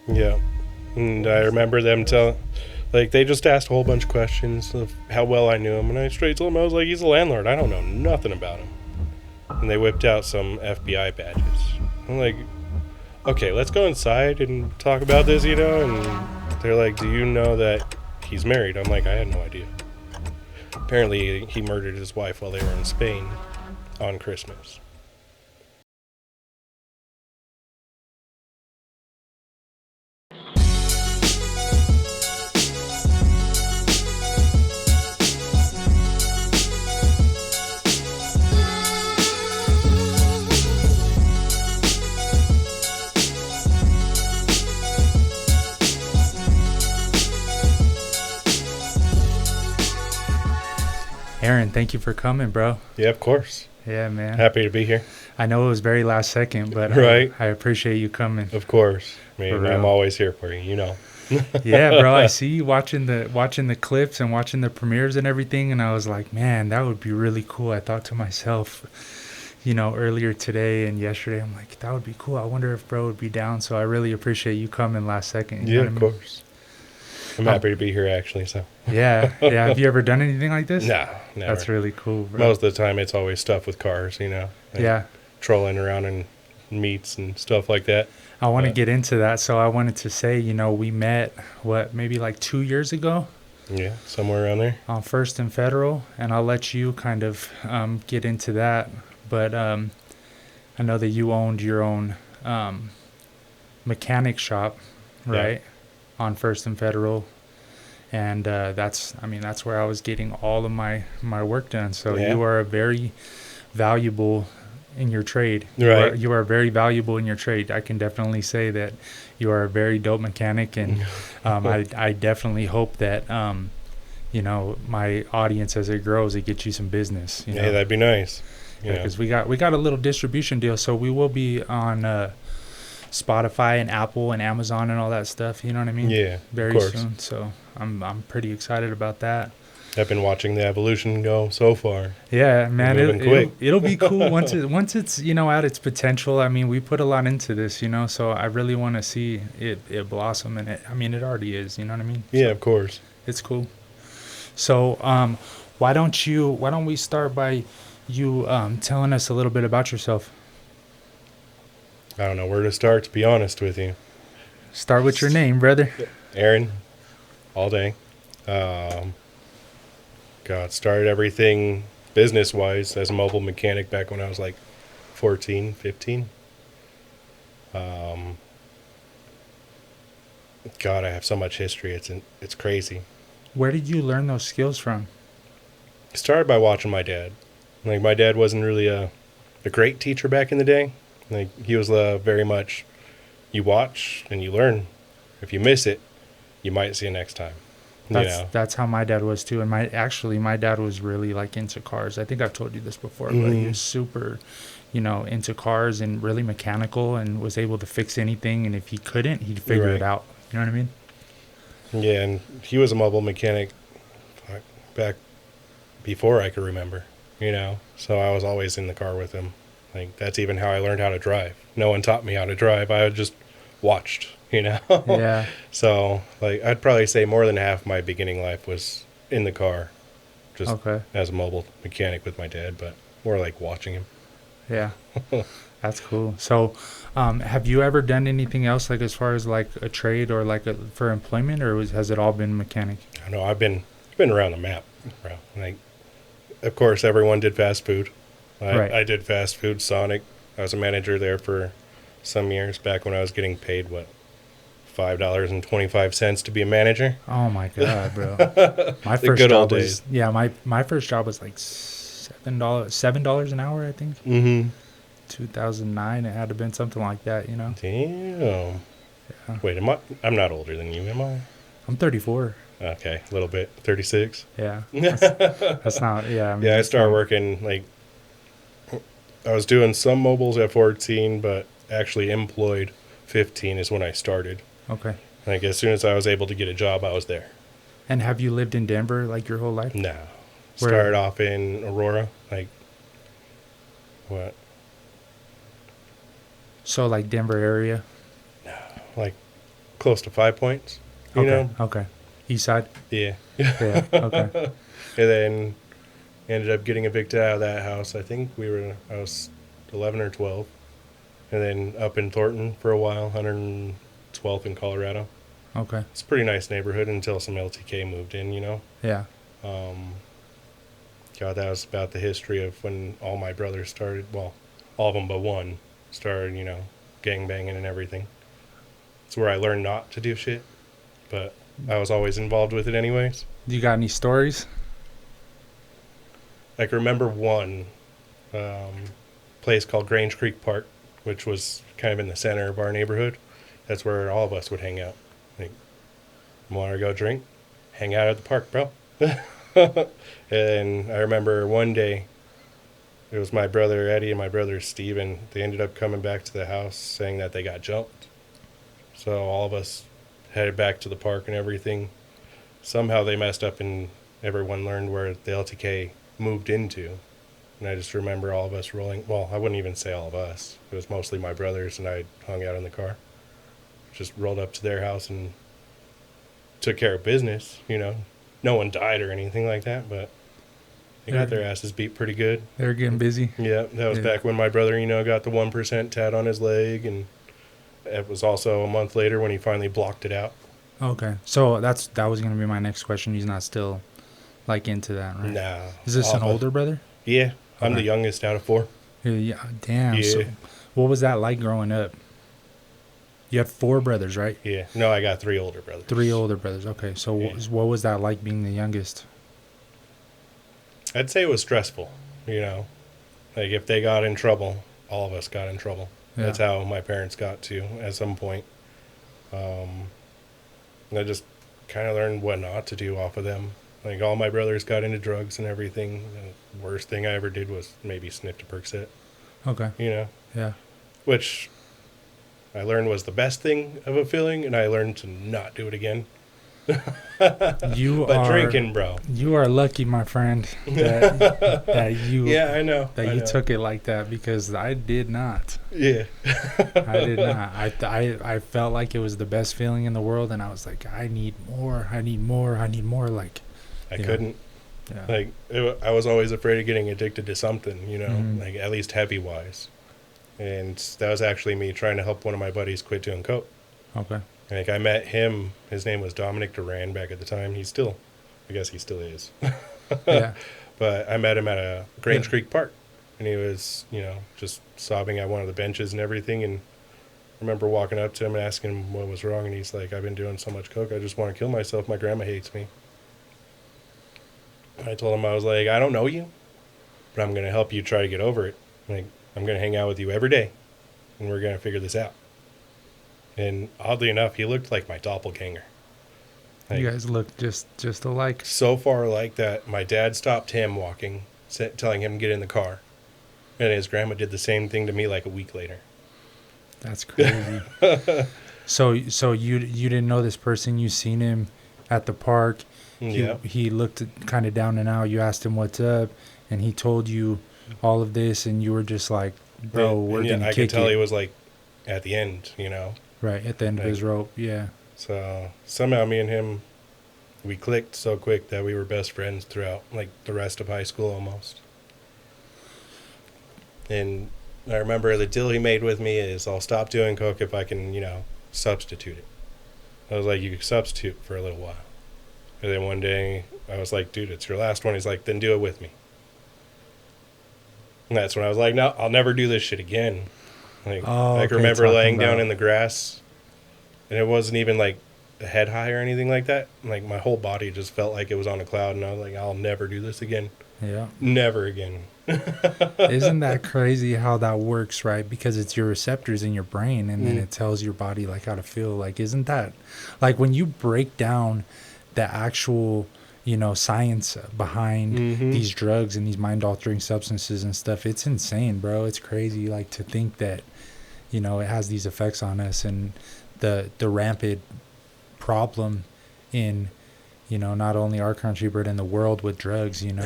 Yeah. And I remember them they just asked a whole bunch of questions of how well I knew him, and I straight told them, I was like, he's a landlord. I don't know nothing about him. And they whipped out some FBI badges. I'm like, okay, let's go inside and talk about this, And they're like, do you know that he's married? I'm like, I had no idea. Apparently, he murdered his wife while they were in Spain on Christmas. Aaron, thank you for coming, bro. Yeah, of course. Yeah, man. Happy to be here. I know it was very last second, but right. I appreciate you coming. Of course. I'm always here for you, Yeah, bro. I see you watching the clips and watching the premieres and everything, and I was like, man, that would be really cool. I thought to myself, earlier today and yesterday, I'm like, that would be cool. I wonder if bro would be down. So I really appreciate you coming last second. Yeah, of course. I'm happy to be here, actually. So. Yeah. Have you ever done anything like this? No, never. That's really cool, bro. Most of the time, it's always stuff with cars, Yeah. Trolling around in meets and stuff like that. I want to get into that. So I wanted to say, we met, maybe like 2 years ago? Yeah, somewhere around there. On First and Federal, and I'll let you kind of get into that. But I know that you owned your own mechanic shop, right? Yeah. On First and Federal, and that's where I was getting all of my work done. So yeah. You are very valuable in your trade. Right. You are very valuable in your trade. I can definitely say that you are a very dope mechanic, and I definitely hope that my audience, as it grows, it gets you some business. Yeah, that'd be nice. Because we got a little distribution deal, so we will be on Spotify and Apple and Amazon and all that stuff, you know what I mean? Yeah, very soon. So I'm pretty excited about that. I've been watching the evolution go so far. Yeah, man, it'll be cool once it's at its potential. I mean, we put a lot into this, so I really want to see it blossom, and it already is, you know what I mean? Yeah, so of course. It's cool. So why don't we start by you telling us a little bit about yourself? I don't know where to start, to be honest with you. Start with your name, brother. Aaron, all day. Started everything business-wise as a mobile mechanic back when I was like 14, 15. I have so much history. It's crazy. Where did you learn those skills from? Started by watching my dad. Like, my dad wasn't really a great teacher back in the day. Like, he was very much, you watch and you learn. If you miss it, you might see it next time. That's how my dad was too. And my dad was really like into cars. I think I've told you this before, but he was super, into cars and really mechanical, and was able to fix anything. And if he couldn't, he'd figure it out. You know what I mean? Yeah, and he was a mobile mechanic back before I could remember, So I was always in the car with him. Like, that's even how I learned how to drive. No one taught me how to drive. I just watched, Yeah. So, like, I'd probably say more than half my beginning life was in the car, just as a mobile mechanic with my dad, but more like watching him. Yeah. That's cool. So, have you ever done anything else, like as far as like a trade or like for employment, or has it all been mechanic? I know I've been around the map, bro. Like, of course, everyone did fast food. Right. I did fast food, Sonic. I was a manager there for some years back when I was getting paid, $5.25 to be a manager. Oh my God, bro. My first good job old days. My first job was like $7 an hour, I think. Mm-hmm. 2009, it had to have been something like that, Damn. Yeah. Wait, I'm not older than you, am I? I'm 34. Okay, a little bit. 36. Yeah. That's not. Yeah. I started working like. I was doing some mobiles at 14, but actually employed 15 is when I started. Okay. Like, as soon as I was able to get a job, I was there. And have you lived in Denver like your whole life? No. Started off in Aurora. Like, what? So, like Denver area? No. Like, close to 5 Points. You know? Okay. East side? Yeah. Yeah, okay. And then ended up getting evicted out of that house. I think I was 11 or 12. And then up in Thornton for a while, 112th in Colorado. Okay. It's a pretty nice neighborhood until some LTK moved in, you know? Yeah. God, that was about the history of when all my brothers started, well, all of them but one, started, you know, gangbanging and everything. It's where I learned not to do shit, but I was always involved with it anyways. You got any stories? I can remember one place called Grange Creek Park, which was kind of in the center of our neighborhood. That's where all of us would hang out. Like, want to go drink? Hang out at the park, bro. And I remember one day, it was my brother Eddie and my brother Steven. They ended up coming back to the house saying that they got jumped. So all of us headed back to the park and everything. Somehow they messed up and everyone learned where the LTK moved into. And I just remember all of us rolling. Well, I wouldn't even say all of us. It was mostly my brothers, and I hung out in the car. Just rolled up to their house and took care of business, you know. No one died or anything like that, but they got their asses beat pretty good. They were getting busy. Yeah, that was back when my brother, you know, got the 1% tat on his leg, and it was also a month later when he finally blocked it out. Okay. So that was going to be my next question. He's not still, like, into that, right? Nah. Is this an older brother? Yeah. I'm the youngest out of 4. Yeah. Damn. Yeah. So what was that like growing up? You have 4 brothers, right? Yeah. No, I got 3 older brothers. 3 older brothers. Okay. So what was that like being the youngest? I'd say it was stressful, you know. Like, if they got in trouble, all of us got in trouble. Yeah. That's how my parents got to at some point. And I just kind of learned what not to do off of them. Like, all my brothers got into drugs and everything. The worst thing I ever did was maybe sniffed a Percocet. Okay. You know? Yeah. Which I learned was the best thing of a feeling, and I learned to not do it again. Drinking, bro. You are lucky, my friend, that you. Yeah, I know. That you took it like that, because I did not. Yeah. I did not. I felt like it was the best feeling in the world, and I was like, I need more. I need more. I need more. Like, I couldn't. Yeah. Like, I was always afraid of getting addicted to something, you know, Mm-hmm. like at least heavy wise. And that was actually me trying to help one of my buddies quit doing coke. Okay. Like, I met him. His name was Dominic Duran back at the time. I guess he still is. Yeah. But I met him at a Grange Creek Park, and he was, you know, just sobbing at one of the benches and everything. And I remember walking up to him and asking him what was wrong, and he's like, I've been doing so much coke, I just want to kill myself. My grandma hates me. I told him, I was like, I don't know you, but I'm going to help you try to get over it. Like, I'm going to hang out with you every day, and we're going to figure this out. And oddly enough, he looked like my doppelganger. Like, you guys look just alike. So far alike that my dad stopped him walking, telling him to get in the car. And his grandma did the same thing to me like a week later. That's crazy. So you didn't know this person. You seen him at the park. Yeah. He looked kind of down and out. You asked him what's up, and he told you all of this, and you were just like, bro, we're going to kick it. I could tell he was like at the end, you know. Right, at the end of his rope, yeah. So somehow me and him, we clicked so quick that we were best friends throughout like the rest of high school almost. And I remember the deal he made with me is I'll stop doing coke if I can, you know, substitute it. I was like, you can substitute for a little while. And then one day I was like, dude, it's your last one. He's like, then do it with me. And that's when I was like, no, I'll never do this shit again. Like, I can remember laying down in the grass, and it wasn't even like a head high or anything like that. Like, my whole body just felt like it was on a cloud, and I was like, I'll never do this again. Yeah. Never again. Isn't that crazy how that works, right? Because it's your receptors in your brain, and then it tells your body like how to feel. Like, isn't that like when you break down the actual, you know, science behind these drugs and these mind-altering substances and stuff? It's insane, bro. It's crazy, like, to think that, you know, it has these effects on us, and the rampant problem in, you know, not only our country but in the world with drugs, you know.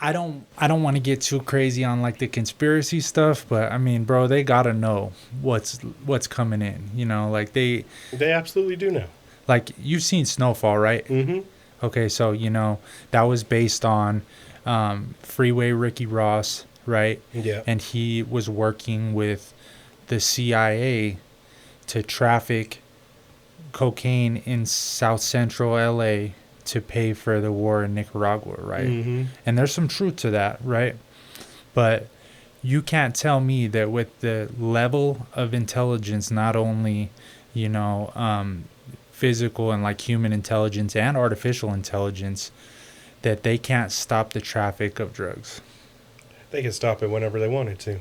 I don't want to get too crazy on like the conspiracy stuff, but I mean, bro, they gotta know what's coming in. You know, like they absolutely do know. Like you've seen Snowfall, right? Mm-hmm. Okay, so you know that was based on Freeway Ricky Ross, right? Yeah. And he was working with the CIA to traffic cocaine in South Central LA to pay for the war in Nicaragua, right? Mm-hmm. And there's some truth to that, right? But you can't tell me that with the level of intelligence, not only, you know, physical and like human intelligence and artificial intelligence, that they can't stop the traffic of drugs. They can stop it whenever they wanted to.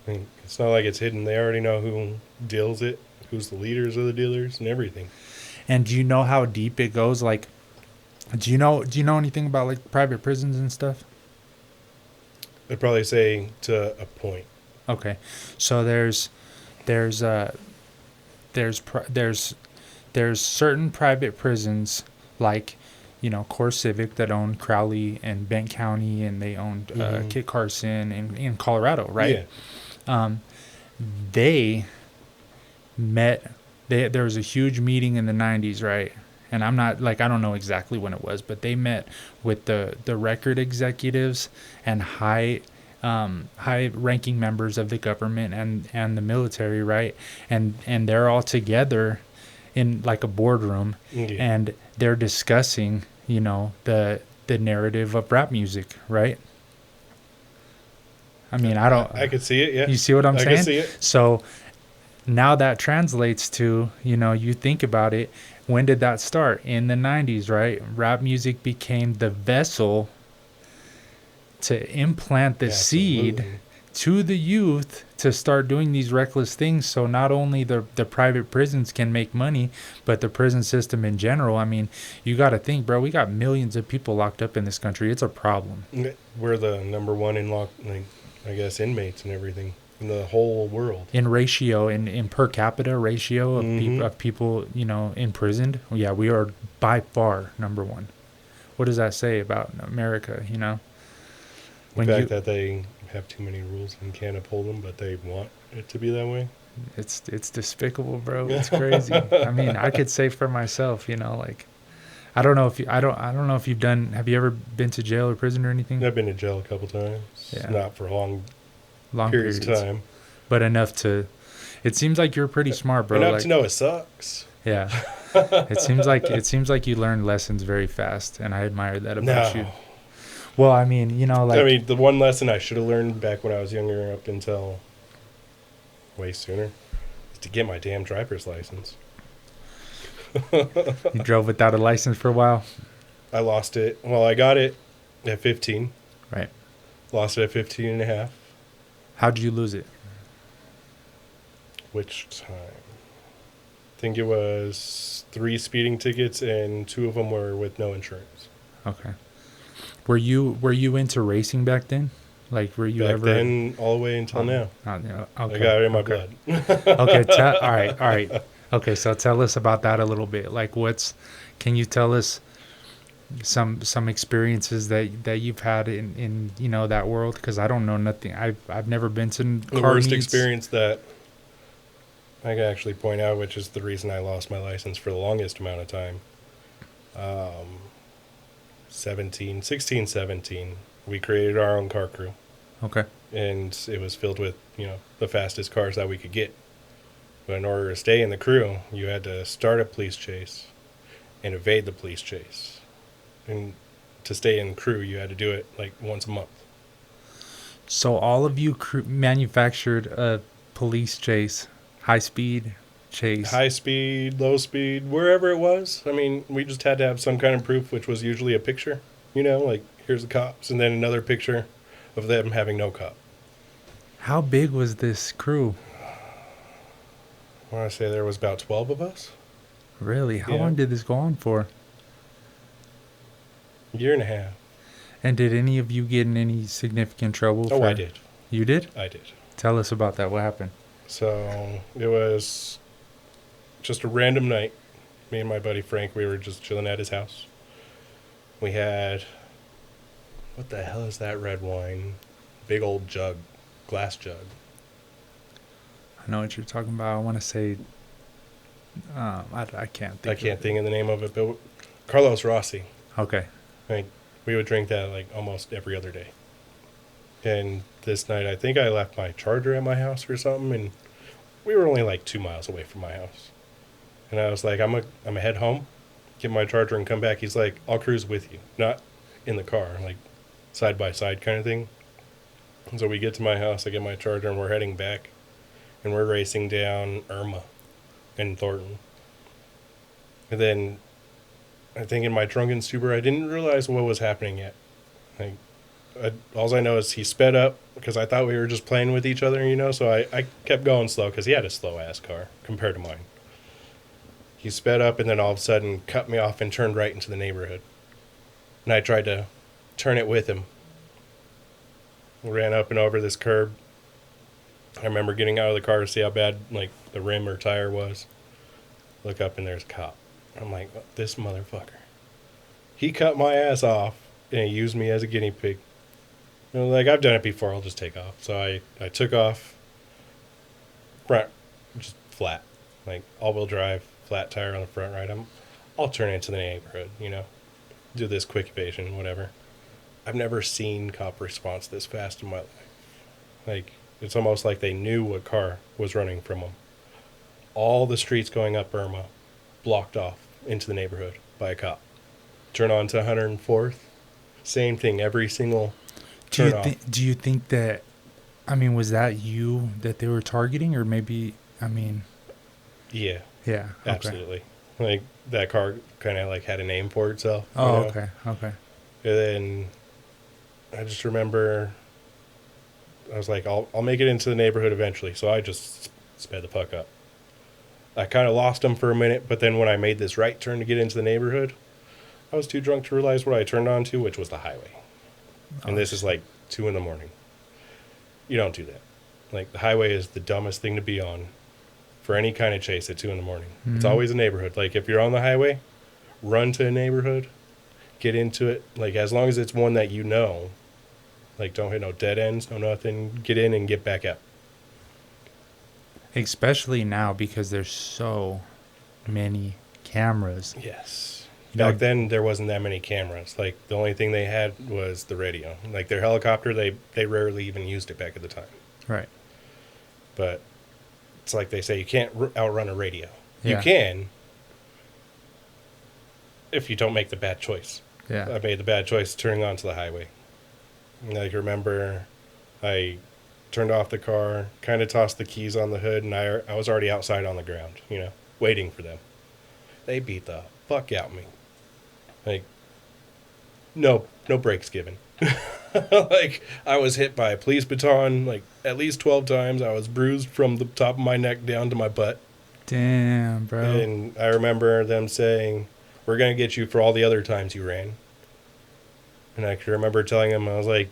I mean, it's not like it's hidden. They already know who deals it, who's the leaders of the dealers, and everything. And do you know how deep it goes? Like, do you know anything about like private prisons and stuff? I'd probably say to a point. Okay, so there's certain private prisons like, you know, Core Civic that owned Crowley and Bent County, and they owned Kit Carson in Colorado, right? Yeah. They met. There was a huge meeting in the 90s, right? And I'm not like, I don't know exactly when it was, but they met with the record executives and high ranking members of the government and the military, right? And they're all together in like a boardroom, and they're discussing, you know, the narrative of rap music, right? I mean, I could see it, yeah. You see what I'm saying? I can see it. So now that translates to, you know, you think about it, when did that start? In the 90s, right? Rap music became the vessel to implant the seed to the youth to start doing these reckless things. So not only the private prisons can make money, but the prison system in general. I mean, you got to think, bro, we got millions of people locked up in this country. It's a problem. We're the number one in inmates and everything in the whole world. In ratio, in per capita ratio of people, you know, imprisoned. Yeah, we are by far number one. What does that say about America, you know? The fact that they have too many rules and can't uphold them, but they want it to be that way. It's despicable, bro. It's crazy. I mean, I could say for myself, you know, like, I don't know if you've done. Have you ever been to jail or prison or anything? I've been to jail a couple times. Yeah. Not for long periods of time, but enough to. It seems like you're pretty smart, bro. Enough to know it sucks. Yeah. It seems like you learn lessons very fast, and I admire that about you. Well, I mean, you know, like... the one lesson I should have learned back when I was younger up until way sooner is to get my damn driver's license. You drove without a license for a while? I lost it. Well, I got it at 15. Right. Lost it at 15 and a half. How'd you lose it? Which time? I think it was 3 speeding tickets, and 2 of them were with no insurance. Okay. Were you into racing back then? Like, were you back ever? Then, all the way until now. Okay. I got it in my blood. Okay. All right. Okay, so tell us about that a little bit. Like, can you tell us some experiences that you've had in you know, that world? Because I don't know nothing. I've never been to the worst experience that I can actually point out, which is the reason I lost my license for the longest amount of time. 16, 17, we created our own car crew. Okay. And it was filled with, you know, the fastest cars that we could get. But in order to stay in the crew, you had to start a police chase and evade the police chase. And to stay in the crew, you had to do it like once a month. So all of you manufactured a police chase, high speed chase. High speed, low speed, wherever it was. I mean, we just had to have some kind of proof, which was usually a picture. You know, like, here's the cops, and then another picture of them having no cop. How big was this crew? I want to say there was about 12 of us. Really? How long did this go on for? A year and a half. And did any of you get in any significant trouble? Oh, I did. You did? I did. Tell us about that. What happened? So, it was just a random night. Me and my buddy Frank, we were just chilling at his house. We had What the hell is that red wine? Big old jug. Glass jug. I know what you're talking about. I want to say, I can't think. I can't think of the name of it, but Carlos Rossi. Okay. Like, we would drink that like almost every other day. And this night, I think I left my charger at my house or something, and we were only like 2 miles away from my house. And I was like, I'm gonna head home, get my charger, and come back. He's like, I'll cruise with you, not in the car, like side by side kind of thing. And so we get to my house, I get my charger, and we're heading back, and we're racing down Irma and Thornton. And then I think in my drunken stupor, I didn't realize what was happening yet. Like, all I know is he sped up because I thought we were just playing with each other, you know, so I kept going slow because he had a slow-ass car compared to mine. He sped up and then all of a sudden cut me off and turned right into the neighborhood. And I tried to turn it with him. We ran up and over this curb. I remember getting out of the car to see how bad, like, the rim or tire was. Look up and there's a cop. I'm like, this motherfucker. He cut my ass off and he used me as a guinea pig. You know, like, I've done it before, I'll just take off. So I took off, front, just flat. Like, all-wheel drive, flat tire on the front right. I'll turn into the neighborhood, you know. Do this quick evasion, whatever. I've never seen cop response this fast in my life. Like, it's almost like they knew what car was running from them. All the streets going up Irma blocked off into the neighborhood by a cop. Turn on to 104th. Same thing, every single turn off. Do you think that, I mean, was that you that they were targeting, or maybe, I mean... Yeah. Yeah. Okay. Absolutely. Like, that car kind of, like, had a name for itself. Oh, you know? Okay. And then I just remember I was like, I'll make it into the neighborhood eventually. So I just sped the puck up. I kind of lost him for a minute, but then when I made this right turn to get into the neighborhood, I was too drunk to realize what I turned onto, which was the highway. And this is like 2 a.m. You don't do that. Like, the highway is the dumbest thing to be on for any kind of chase at 2 a.m. Mm-hmm. It's always a neighborhood. Like, if you're on the highway, run to a neighborhood, get into it. Like, as long as it's one that you know, like, don't hit no dead ends, no nothing. Get in and get back out. Especially now, because there's so many cameras. Yes. Back then, there wasn't that many cameras. Like, the only thing they had was the radio. Like, their helicopter, they rarely even used it back at the time. Right. But it's like they say, you can't outrun a radio. Yeah. You can if you don't make the bad choice. Yeah. I made the bad choice turning onto the highway. Like, remember, I turned off the car, kind of tossed the keys on the hood, and I was already outside on the ground, you know, waiting for them. They beat the fuck out of me. Like, no breaks given. Like, I was hit by a police baton, like, at least 12 times. I was bruised from the top of my neck down to my butt. Damn, bro. And I remember them saying, we're going to get you for all the other times you ran. And I can remember telling them, I was like,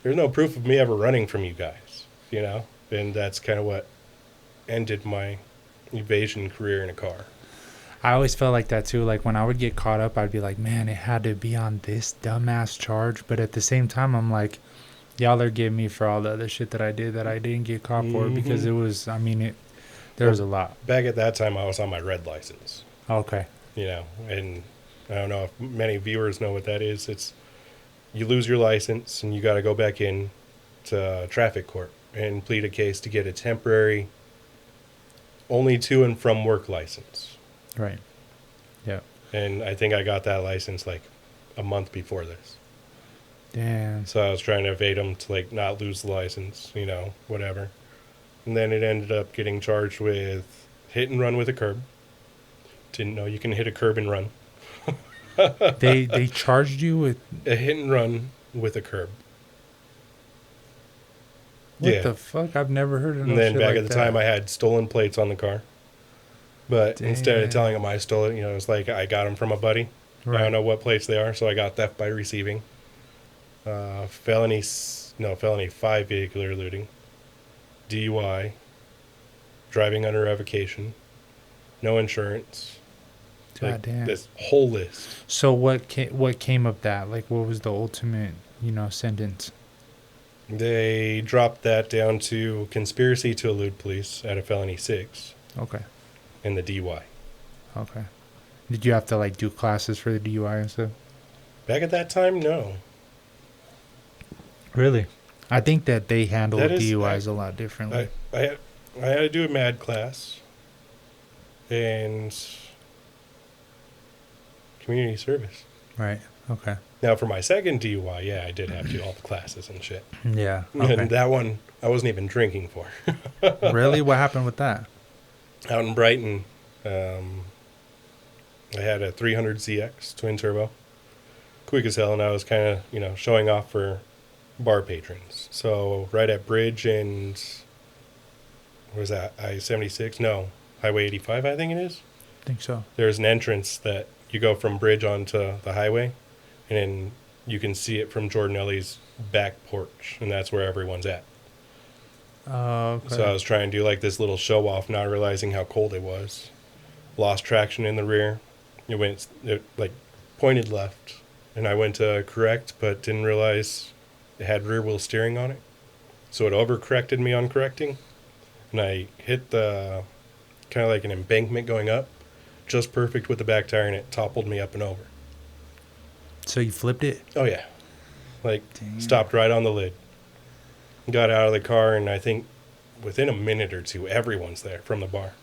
there's no proof of me ever running from you guys, you know? And that's kind of what ended my evasion career in a car. I always felt like that too. Like, when I would get caught up, I'd be like, man, it had to be on this dumbass charge. But at the same time, I'm like, y'all are getting me for all the other shit that I did that I didn't get caught for, because it was, I mean, there was a lot. Back at that time, I was on my red license. Okay. You know, and I don't know if many viewers know what that is. It's, you lose your license and you got to go back in to traffic court and plead a case to get a temporary only to and from work license. Right. Yeah. And I think I got that license like a month before this. Damn. So I was trying to evade them to, like, not lose the license, you know, whatever. And then it ended up getting charged with hit and run with a curb. Didn't know you can hit a curb and run. They charged you with a hit and run with a curb. What the fuck? I've never heard of no And then shit back like at the that. time, I had stolen plates on the car. But instead of telling them I stole it, you know, it's like I got them from a buddy. Right. I don't know what plates they are, so I got theft by receiving. Felony 5 vehicular looting. DUI. Driving under revocation. No insurance. God Like, damn. this whole list. So what came of that? Like, what was the ultimate? sentence? They dropped that down to conspiracy to elude police at a felony 6 Okay. and the DUI. Okay. Did you have to like do classes for the DUI and stuff? Back at that time, no. Really? I think that they handle That is- DUIs a lot differently. I had to do a MAD class and community service. Right. Okay. Now, for my second DUI, yeah, I did have to do all the classes and shit. Yeah. Okay. And that one, I wasn't even drinking for. Really? What happened with that? Out in Brighton, I had a 300ZX twin turbo, quick as hell, and I was kind of, showing off for bar patrons. So right at Bridge and, what was that, I-76? No, Highway 85, I think it is. I think so. There's an entrance that you go from Bridge onto the highway, and then you can see it from Jordan Ellie's back porch, and that's where everyone's at. Oh, okay. So I was trying to do like this little show off, not realizing how cold it was. Lost traction in the rear. It like pointed left, and I went to correct, but didn't realize it had rear wheel steering on it. So it overcorrected me on correcting, and I hit the kind of like an embankment going up, just perfect with the back tire, and it toppled me up and over. So you flipped it? Oh yeah, like Damn. stopped right on the lid. Got out of the car, and I think within a minute or two, everyone's there from the bar.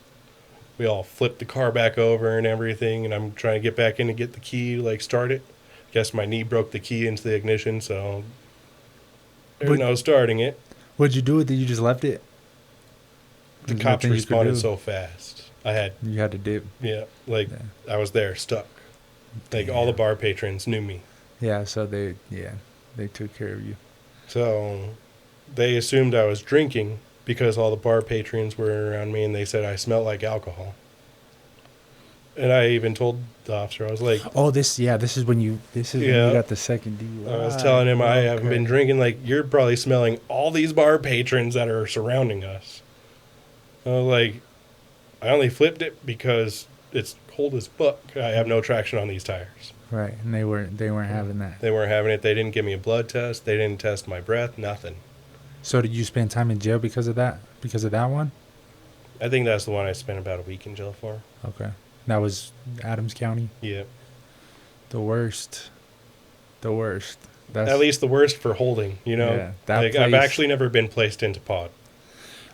We all flipped the car back over and everything, and I'm trying to get back in to get the key, like start it. Guess my knee broke the key into the ignition, so there's no starting it. What'd you do with it? You just left it? The There's cops nothing you could responded do. so fast. You had to dip. I was there, stuck. Like all the bar patrons knew me. Yeah, so they took care of you. So they assumed I was drinking because all the bar patrons were around me, and they said I smelled like alcohol. And I even told the officer, I was like, Oh, this is when you got the second DUI. I was telling him I haven't been drinking. Like, you're probably smelling all these bar patrons that are surrounding us. I was like, I only flipped it because it's cold as fuck. I have no traction on these tires. Right, and they weren't having that. They weren't having it. They didn't give me a blood test. They didn't test my breath. Nothing. So did you spend time in jail because of that? Because of that one? I think that's the one I spent about a week in jail for. Okay. That was Adams County? Yeah. The worst. That's At least the worst for holding, Yeah, that like, I've place- actually never been placed into pod.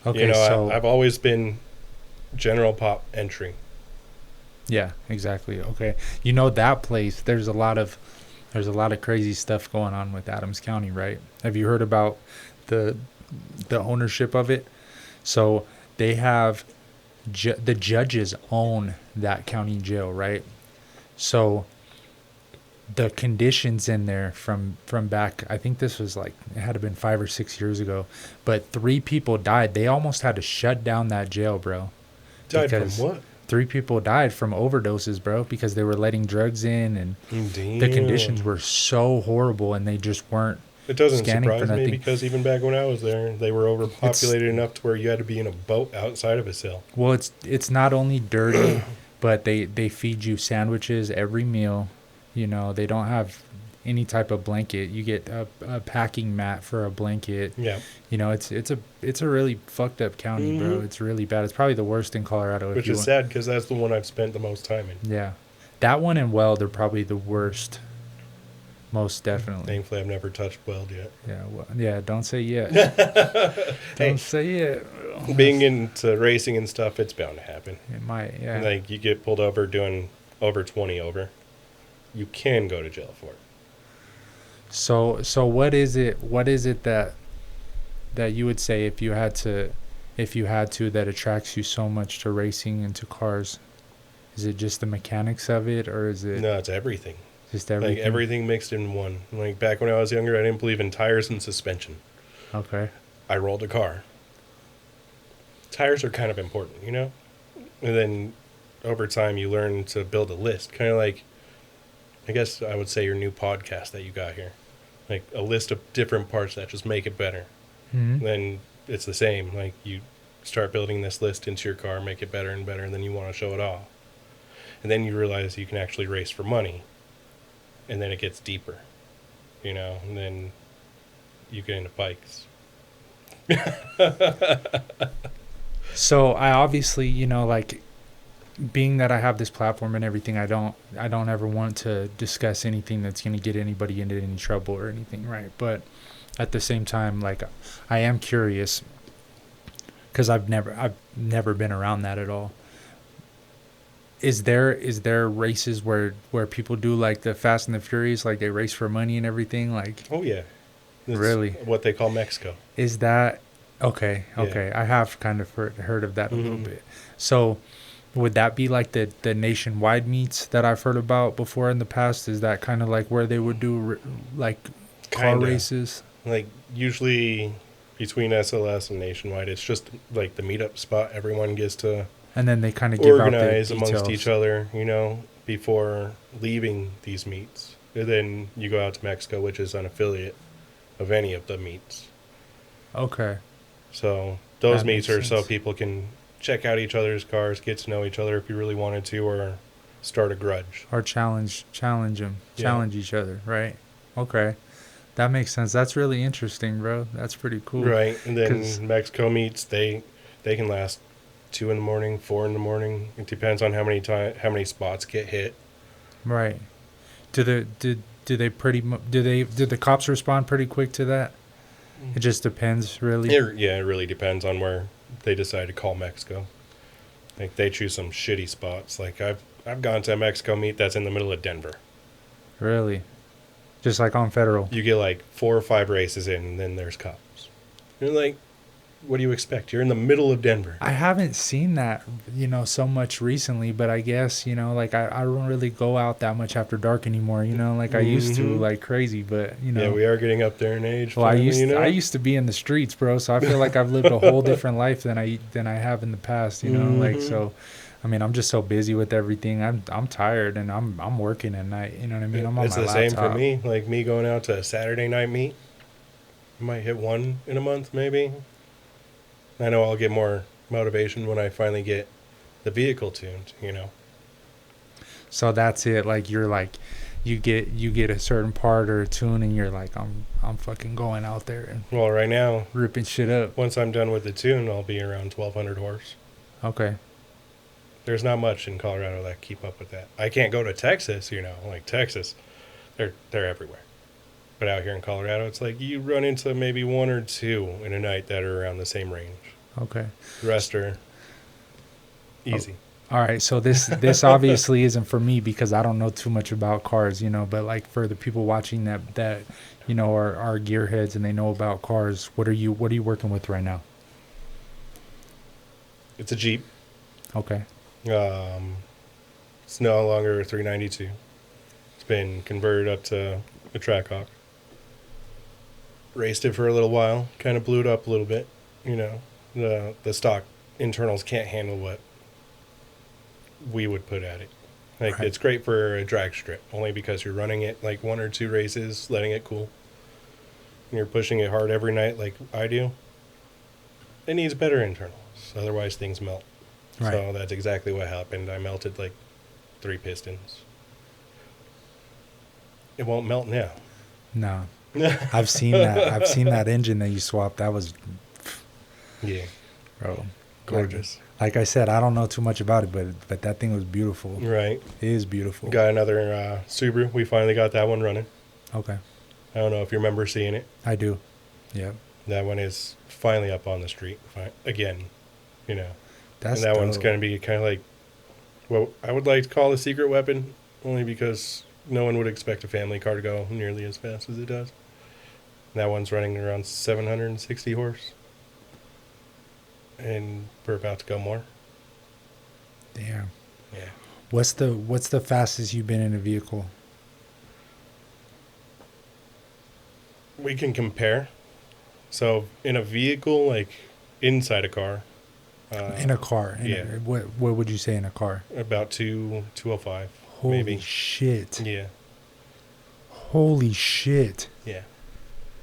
Okay, so I've always been general pop entry. yeah, exactly. Okay. That place, there's a lot of crazy stuff going on with Adams County, right? Have you heard about the ownership of it? So they have the judges own that county jail, right? So the conditions in there from back, I think this was like, it had to been 5 or 6 years ago, but 3 people died. They almost had to shut down that jail, bro. Died Because from what? 3 people died from overdoses, bro, because they were letting drugs in, and Damn. the conditions were so horrible, and they just weren't. It doesn't scanning for surprise me nothing. because even back when I was there, they were overpopulated enough to where you had to be in a boat outside of a cell. Well, it's not only dirty, but they feed you sandwiches every meal. They don't have any type of blanket. You get a packing mat for a blanket. Yeah. It's a really fucked up county, bro. It's really bad. It's probably the worst in Colorado. Which is sad because that's the one I've spent the most time in. Yeah, that one and Weld are probably the worst. Most definitely. Thankfully, I've never touched Weld yet. Yeah, don't say yet. Don't say yet. Being into racing and stuff, it's bound to happen. It might, yeah. Like, you get pulled over doing over 20 over. You can go to jail for it. So what is it that you would say if you had to that attracts you so much to racing and to cars? Is it just the mechanics of it, or is it No, it's everything. just everything? Like, everything mixed in one. Like, back when I was younger, I didn't believe in tires and suspension. Okay. I rolled a car. Tires are kind of important, And then over time, you learn to build a list. Kind of like, I guess I would say your new podcast that you got here. Like, a list of different parts that just make it better. Mm-hmm. Then it's the same. Like, you start building this list into your car, make it better and better, and then you want to show it off. And then you realize you can actually race for money. And then it gets deeper. and then you get into bikes. So I obviously, like, being that I have this platform and everything, I don't ever want to discuss anything that's going to get anybody into any trouble or anything, right? But at the same time, like, I am curious because I've never been around that at all. Is there races where people do like the Fast and the Furious, like they race for money and everything, like? Oh yeah, it's really what they call Mexico. Is that okay? Okay, Yeah. I have kind of heard of that a little Mhm. bit. So, would that be like the nationwide meets that I've heard about before in the past? Is that kind of like where they would do like car Kinda. races? Like usually between SLS and Nationwide, it's just like the meetup spot everyone gets to And then they kind of give out the organize details. amongst each other, before leaving these meets. And then you go out to Mexico, which is an affiliate of any of the meets. Okay. So those That meets makes are so sense. people can check out each other's cars, get to know each other if you really wanted to, or start a grudge. Or challenge them, Yeah. challenge each other, right? Okay, that makes sense. That's really interesting, bro. That's pretty cool. Right, and 'Cause- then Mexico meets, they can last 2 in the morning, 4 in the morning. It depends on how many spots get hit. Right. Do they do the cops respond pretty quick to that? It just depends, really. It really depends on where they decide to call Mexico. Like they choose some shitty spots. Like I've gone to a Mexico meet that's in the middle of Denver. Really, just like on Federal. You get like 4 or 5 races in, and then there's cops. You're like, what do you expect? You're in the middle of Denver. I haven't seen that, so much recently, but I guess, like I don't really go out that much after dark anymore, like I used to, Mhm. like crazy, but Yeah, we are getting up there in age. well, Finally, I used to be in the streets, bro, so I feel like I've lived a whole different life than I have in the past, like, Mhm. so I mean, I'm just so busy with everything. I'm tired and I'm working at night, you know what I mean? I'm on It's my the laptop. same for me. Like me going out to a Saturday night meet. I might hit one in a month, maybe. I know I'll get more motivation when I finally get the vehicle tuned, So that's it. Like you're like, you get a certain part or a tune, and you're like, I'm fucking going out there and Well, right now, ripping shit up. once I'm done with the tune, I'll be around 1,200 horse. Okay. There's not much in Colorado that keep up with that. I can't go to Texas, like Texas, they're everywhere. But out here in Colorado, it's like you run into maybe 1 or 2 in a night that are around the same range. Okay. The rest are easy. All right. So this obviously isn't for me because I don't know too much about cars, but like for the people watching that are gearheads and they know about cars, what are you working with right now? It's a Jeep. Okay. It's no longer a 392. It's been converted up to a Trackhawk. Raced it for a little while, kind of blew it up a little bit. The stock internals can't handle what we would put at it. Like Right. It's great for a drag strip, only because you're running it like 1 or 2 races, letting it cool. And you're pushing it hard every night, like I do. It needs better internals, otherwise things melt. Right. So that's exactly what happened. I melted like 3 pistons. It won't melt now. No. I've seen that. I've seen that engine that you swapped. That was, Yeah, bro, gorgeous. Like I said, I don't know too much about it, but that thing was beautiful. Right. It is beautiful. Got another Subaru. We finally got that one running. Okay. I don't know if you remember seeing it. I do. Yep. That one is finally up on the street again. That's and that one's dope. going to be kind of like what I would like to call a secret weapon, only because no one would expect a family car to go nearly as fast as it does. That one's running around 760 horse. And we're about to go more. Damn. Yeah. What's the fastest you've been in a vehicle? We can compare. So in a vehicle, like inside a car. In a car. What would you say in a car? About 205. Holy maybe. shit. Yeah. Holy shit. Yeah.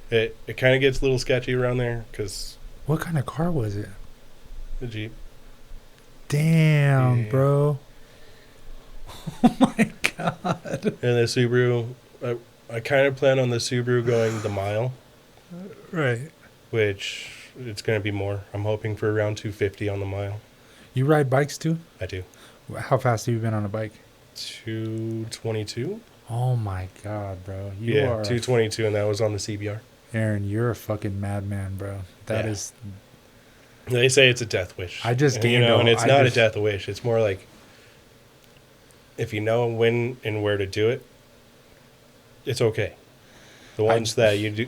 It kind of gets a little sketchy around there because What kind of car was it? the Jeep. Damn, Yeah. bro. Oh my god. And the Subaru, I kind of plan on the Subaru going the mile. Right. Which it's going to be more. I'm hoping for around 250 on the mile. You ride bikes too? I do. How fast have you been on a bike? 222. Oh my God, bro. You are 222, and that was on the CBR. Aaron, you're a fucking madman, bro. That is. They say it's a death wish. I just gained, and it's not a death wish. It's more like if you know when and where to do it, it's okay. The ones that you do,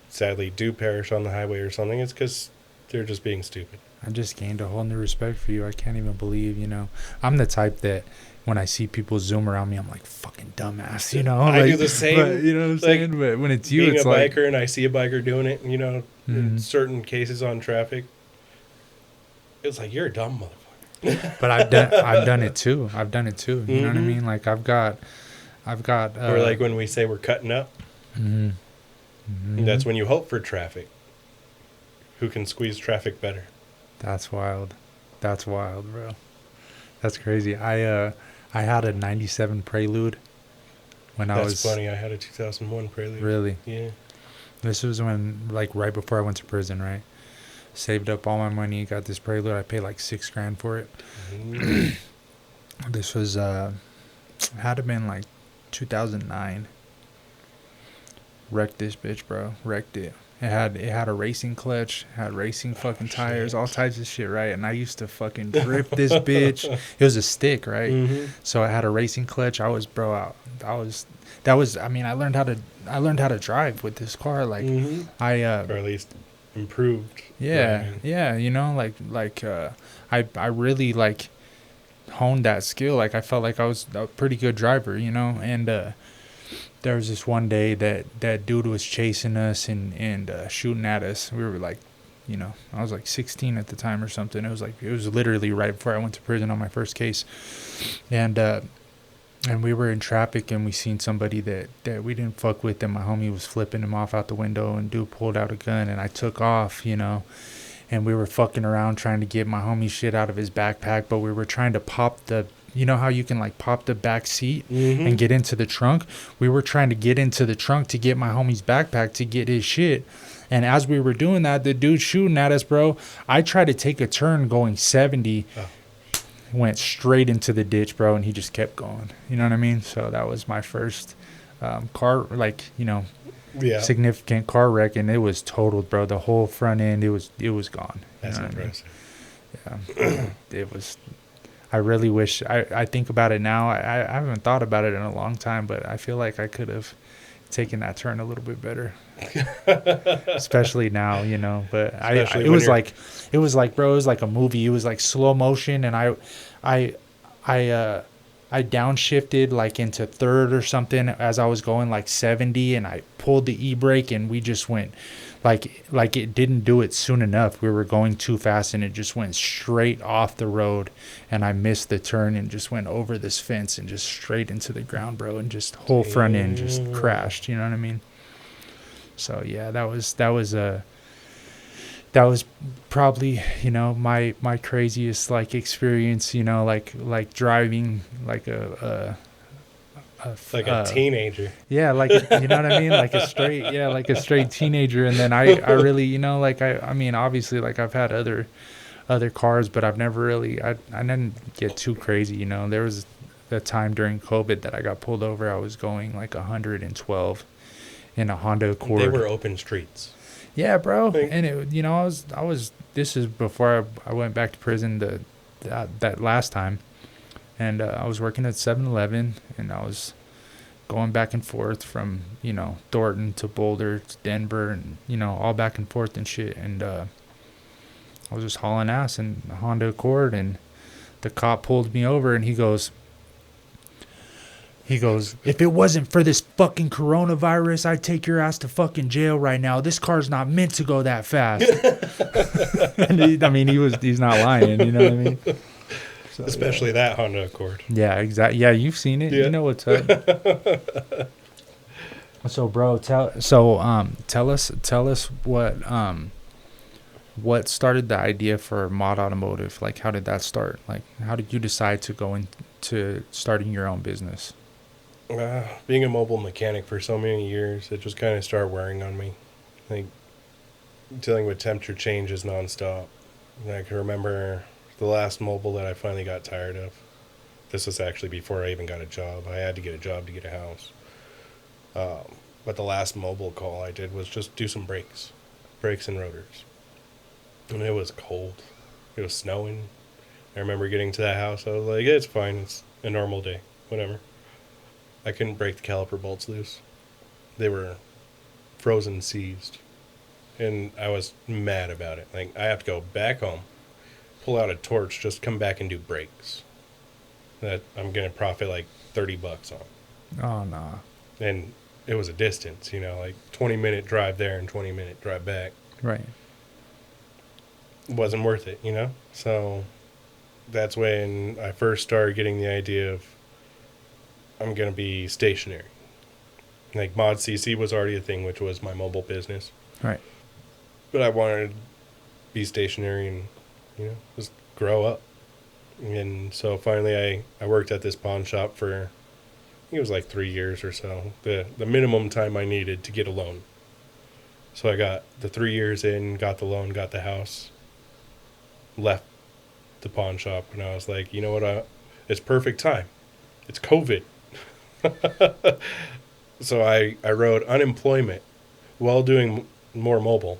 sadly, do perish on the highway or something, it's because they're just being stupid. I just gained a whole new respect for you. I can't even believe, I'm the type that when I see people zoom around me, I'm like, fucking dumbass, I do the same. But, you know what I'm saying? But when it's you, it's being a biker and I see a biker doing it, in certain cases on traffic, it's like, you're a dumb motherfucker. But I've done it too. You know what I mean? Like I've got. Or like when we say we're cutting up, that's when you hope for traffic. Who can squeeze traffic better? That's wild, bro. That's crazy. I had a 97 Prelude when I was... That's funny. I had a 2001 Prelude. Really? Yeah. This was when, like, right before I went to prison, right? Saved up all my money, got this Prelude. I paid like $6,000 for it. This was, had to have been like 2009. Wrecked this bitch, bro. Wrecked it. It had a racing clutch, had racing fucking tires, all types of shit, right? And I used to fucking grip this bitch. It was a stick, right? So I had a racing clutch. I learned how to drive with this car. Like or at least improved. Yeah, driving. Yeah. I really like honed that skill. Like I felt like I was a pretty good driver, and there was this one day that dude was chasing us and shooting at us. We were like, I was like 16 at the time or something. It was literally right before I went to prison on my first case. And we were in traffic and we seen somebody that we didn't fuck with, and my homie was flipping him off out the window, and dude pulled out a gun and I took off, and we were fucking around trying to get my homie shit out of his backpack, but we were trying to pop the... You know how you can like pop the back seat and get into the trunk? We were trying to get into the trunk to get my homie's backpack to get his shit. And as we were doing that, the dude shooting at us, bro, I tried to take a turn going 70, went straight into the ditch, bro, and he just kept going. You know what I mean? So that was my first significant car wreck, and it was totaled, bro. The whole front end, it was gone. That's impressive. Yeah. It was... I really wish, I think about it now. I haven't thought about it in a long time, but I feel like I could have taken that turn a little bit better. Especially now, but it was like, bro, it was like a movie. It was like slow motion. And I downshifted like into third or something as I was going like 70, and I pulled the e-brake and we just went like it didn't do it soon enough. We were going too fast and it just went straight off the road, and I missed the turn and just went over this fence and just straight into the ground, bro, and just whole front end just crashed. You know what I mean? So yeah, that was probably, my craziest like experience, like driving like a teenager. Yeah, like, you know what I mean? Like a straight teenager. And then I really, I mean, obviously, like I've had other cars, but I've never really, I didn't get too crazy, There was a time during COVID that I got pulled over. I was going like 112 in a Honda Accord. They were open streets. Yeah, bro. And it, I was, this is before I went back to prison that last time. And I was working at 7-Eleven, and I was going back and forth from, Thornton to Boulder to Denver, and, all back and forth and shit. And I was just hauling ass in a Honda Accord, and the cop pulled me over, and he goes, if it wasn't for this fucking coronavirus, I'd take your ass to fucking jail right now. This car's not meant to go that fast. And he's not lying, you know what I mean? So, especially that Honda Accord. Yeah, exactly. Yeah, you've seen it. Yeah. You know what's up. So, bro, tell us what started the idea for Mod Automotive. Like, how did that start? Like, how did you decide to go into starting your own business? Being a mobile mechanic for so many years, it just kind of started wearing on me. Like, dealing with temperature changes nonstop. And I can remember the last mobile that I finally got tired of. This was actually before I even got a job. I had to get a job to get a house. But the last mobile call I did was just do some brakes and rotors. And it was cold. It was snowing. I remember getting to that house. I was like, yeah, it's fine. It's a normal day. Whatever. I couldn't break the caliper bolts loose. They were frozen seized. And I was mad about it. Like, I have to go back home, pull out a torch, just come back and do brakes. That I'm going to profit like $30 on. Oh, no. And it was a distance, like 20-minute drive there and 20-minute drive back. Right. It wasn't worth it, So that's when I first started getting the idea of I'm going to be stationary. Like, Mod CC was already a thing, which was my mobile business. Right. But I wanted to be stationary and, just grow up. And so finally I worked at this pawn shop for, I think it was like 3 years or so. The minimum time I needed to get a loan. So I got the 3 years in, got the loan, got the house, left the pawn shop, and I was like, you know what, it's perfect time. It's COVID. So I wrote unemployment while doing more mobile.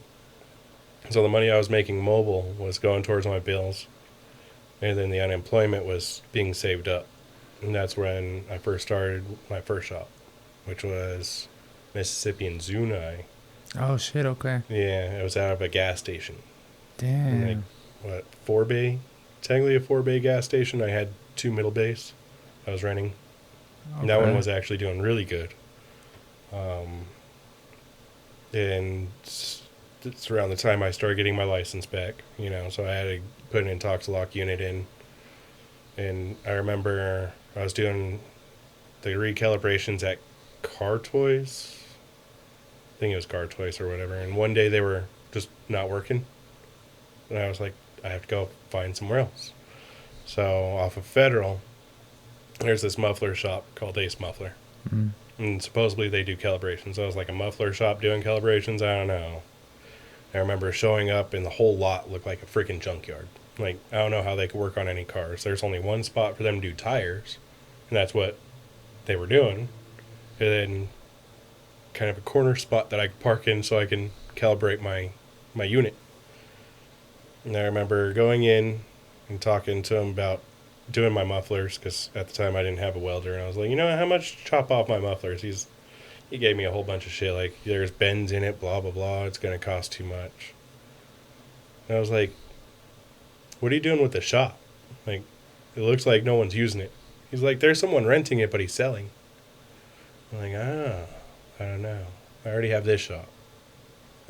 So the money I was making mobile was going towards my bills, and then the unemployment was being saved up. And that's when I first started my first shop, which was Mississippi and Zuni. Oh, shit, okay. Yeah, it was out of a gas station. Damn. Like, 4-bay? Technically a 4-bay gas station. I had 2 middle bays I was renting. Okay. And that one was actually doing really good. And it's around the time I started getting my license back, so I had to put an Intoxilock unit in. And I remember I was doing the recalibrations at Car Toys. I think it was Car Toys or whatever. And one day they were just not working. And I was like, I have to go find somewhere else. So off of Federal, there's this muffler shop called Ace Muffler. Mm. And supposedly they do calibrations. I was like, a muffler shop doing calibrations? I don't know. I remember showing up and the whole lot looked like a freaking junkyard. Like, I don't know how they could work on any cars. There's only one spot for them to do tires, and that's what they were doing. And then kind of a corner spot that I could park in so I can calibrate my unit. And I remember going in and talking to him about doing my mufflers, because at the time I didn't have a welder, and I was like, how much to chop off my mufflers? He gave me a whole bunch of shit, like, there's bends in it, blah, blah, blah, it's going to cost too much. And I was like, what are you doing with the shop? Like, it looks like no one's using it. He's like, there's someone renting it, but he's selling. I'm like, I don't know. I already have this shop.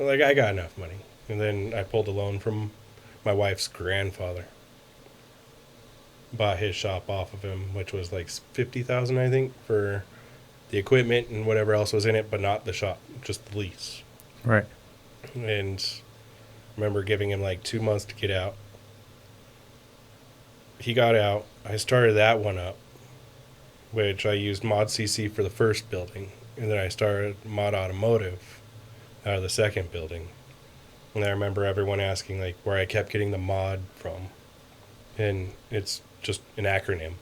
I'm like, I got enough money. And then I pulled a loan from my wife's grandfather. Bought his shop off of him, which was like $50,000, I think, for the equipment and whatever else was in it, but not the shop, just the lease. Right. And I remember giving him like 2 months to get out. He got out. I started that one up, which I used Mod CC for the first building, and then I started Mod Automotive out of the second building. And I remember everyone asking like where I kept getting the mod from, and it's just an acronym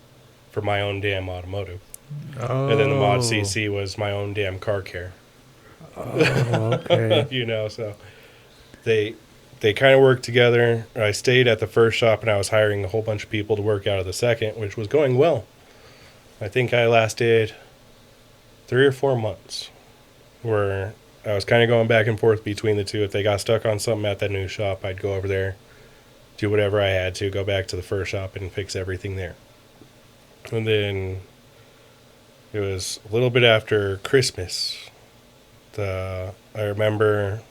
for my own damn automotive. Oh. And then the Mod CC was my own damn car care. Oh, okay. So they kind of worked together. I stayed at the first shop, and I was hiring a whole bunch of people to work out of the second, which was going well. I think I lasted 3 or 4 months where I was kind of going back and forth between the two. If they got stuck on something at that new shop, I'd go over there, do whatever I had to, go back to the first shop and fix everything there. And then it was a little bit after Christmas. I remember,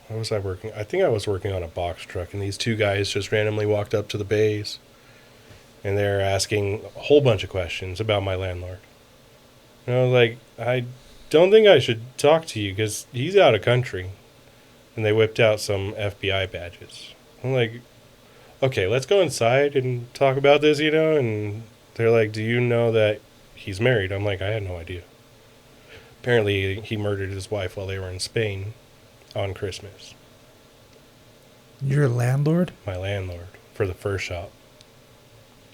what was I working? I think I was working on a box truck, and these 2 guys just randomly walked up to the bays, and they're asking a whole bunch of questions about my landlord. And I was like, I don't think I should talk to you because he's out of country. And they whipped out some FBI badges. I'm like, okay, let's go inside and talk about this, And they're like, do you know that he's married. I'm like, I had no idea. Apparently, he murdered his wife while they were in Spain on Christmas. Your landlord? My landlord for the first shop.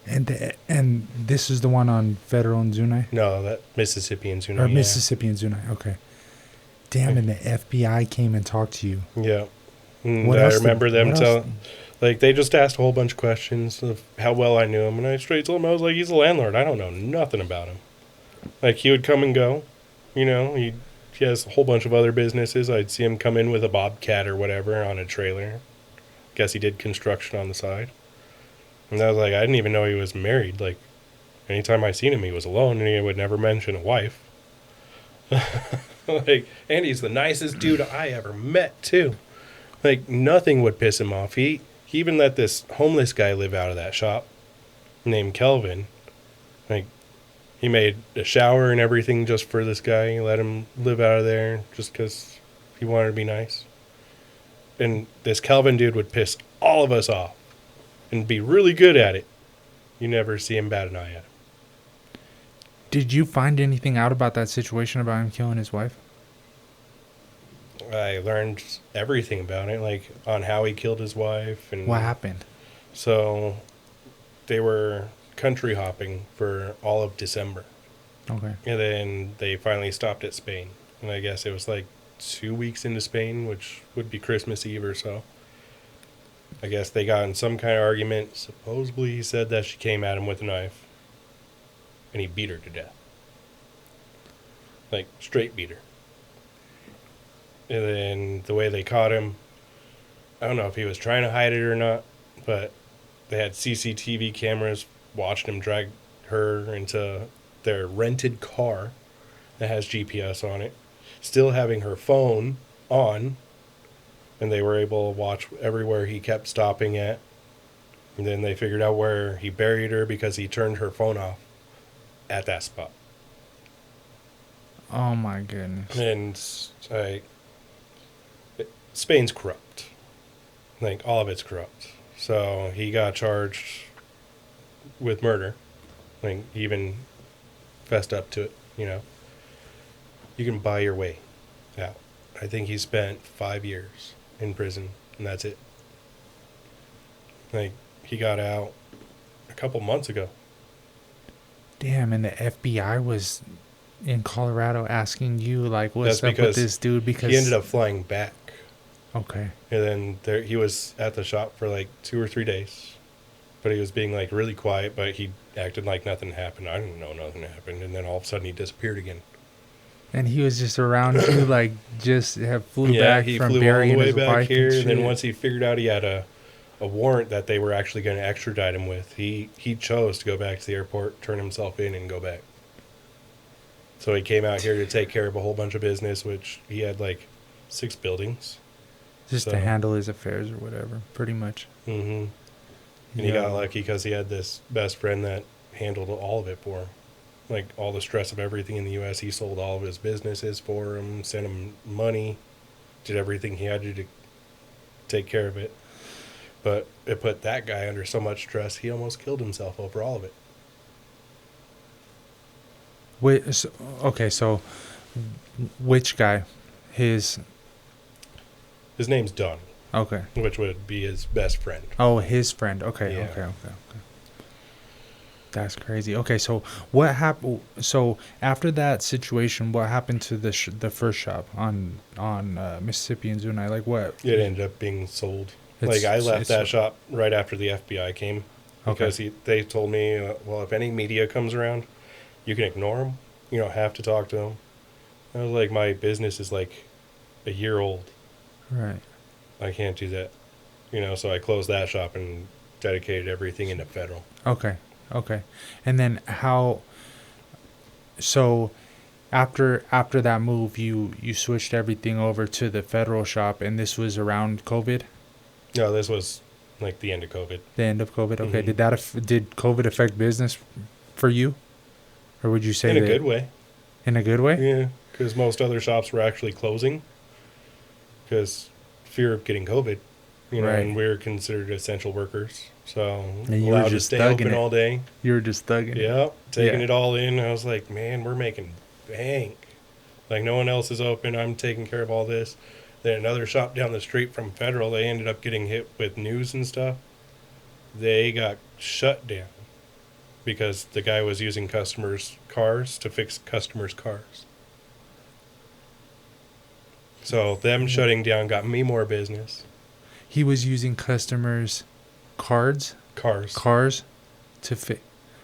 And this is the one on Federal and Zunai? No, that Mississippi and Zunai. Or Mississippi and Zunai, okay. Damn, and the FBI came and talked to you. Yeah. And I remember them telling, like, they just asked a whole bunch of questions of how well I knew him. And I straight told him, I was like, he's a landlord. I don't know nothing about him. Like, he would come and go. You know, he has a whole bunch of other businesses. I'd see him come in with a bobcat or whatever on a trailer. Guess he did construction on the side. And I was like, I didn't even know he was married. Like, anytime I seen him, he was alone, and he would never mention a wife. Like, and he's the nicest dude I ever met, too. Like, nothing would piss him off. He even let this homeless guy live out of that shop named Kelvin. Like, he made a shower and everything just for this guy. He let him live out of there just because he wanted to be nice. And this Kelvin dude would piss all of us off and be really good at it. You never see him bat an eye at him. Did you find anything out about that situation about him killing his wife? I learned everything about it, like on how he killed his wife. And what happened? So they were country hopping for all of December. Okay. And then they finally stopped at Spain. And I guess it was like 2 weeks into Spain, which would be Christmas Eve or so. I guess they got in some kind of argument. Supposedly he said that she came at him with a knife. And he beat her to death. Like, straight beat her. And then the way they caught him, I don't know if he was trying to hide it or not, but they had CCTV cameras watching him drag her into their rented car that has GPS on it, still having her phone on, and they were able to watch everywhere he kept stopping at. And then they figured out where he buried her because he turned her phone off at that spot. Oh my goodness. And Spain's corrupt. Like, all of it's corrupt. So he got charged with murder. Like, he even fessed up to it, you know. You can buy your way out. I think he spent 5 years in prison, and that's it. Like, he got out a couple months ago. Damn, and the FBI was in Colorado asking you, like, what's up with this dude? Because he ended up flying back. Okay. And then he was at the shop for like 2 or 3 days. But he was being like really quiet, but he acted like nothing happened. I didn't know nothing happened. And then all of a sudden he disappeared again. And he was just around you, like, just flew back he from flew burying all the way his back wife here. And then shit. once he figured out he had a warrant that they were actually going to extradite him with, he chose to go back to the airport, turn himself in, and go back. So he came out here to take care of a whole bunch of business, which he had like 6 buildings. Just to handle his affairs or whatever, pretty much. Mm-hmm. And he got lucky because he had this best friend that handled all of it for him. Like, all the stress of everything in the U.S., he sold all of his businesses for him, sent him money, did everything he had to do to take care of it. But it put that guy under so much stress, he almost killed himself over all of it. Wait, so which guy? His name's Don. Okay. Which would be his best friend. Oh, his friend. Okay, yeah. okay. That's crazy. Okay, so what happened? So after that situation, what happened to the first shop on Mississippi and Zunai? Like, what? It ended up being sold. I left that shop right after the FBI came because they told me, well, if any media comes around, you can ignore them. You don't have to talk to them. I was like, my business is like a year old. Right. I can't do that. So I closed that shop and dedicated everything into federal. Okay. And then how... So after that move, you switched everything over to the federal shop, and this was around COVID? No, this was like the end of COVID. The end of COVID? Okay. Mm-hmm. Did COVID affect business for you? Or would you say in a good way? In a good way? Yeah, because most other shops were actually closing because fear of getting COVID. You know, Right. and we're considered essential workers. So And you were allowed to just stay thugging open it. all day. You were just thugging it. Yep. Taking Yeah. it all in. I was like, man, we're making bank. Like, no one else is open. I'm taking care of all this. Then another shop down the street from Federal, they ended up getting hit with news and stuff. They got shut down because the guy was using customers' cars to fix customers' cars. So them shutting down got me more business. He was using customers' cars to fit.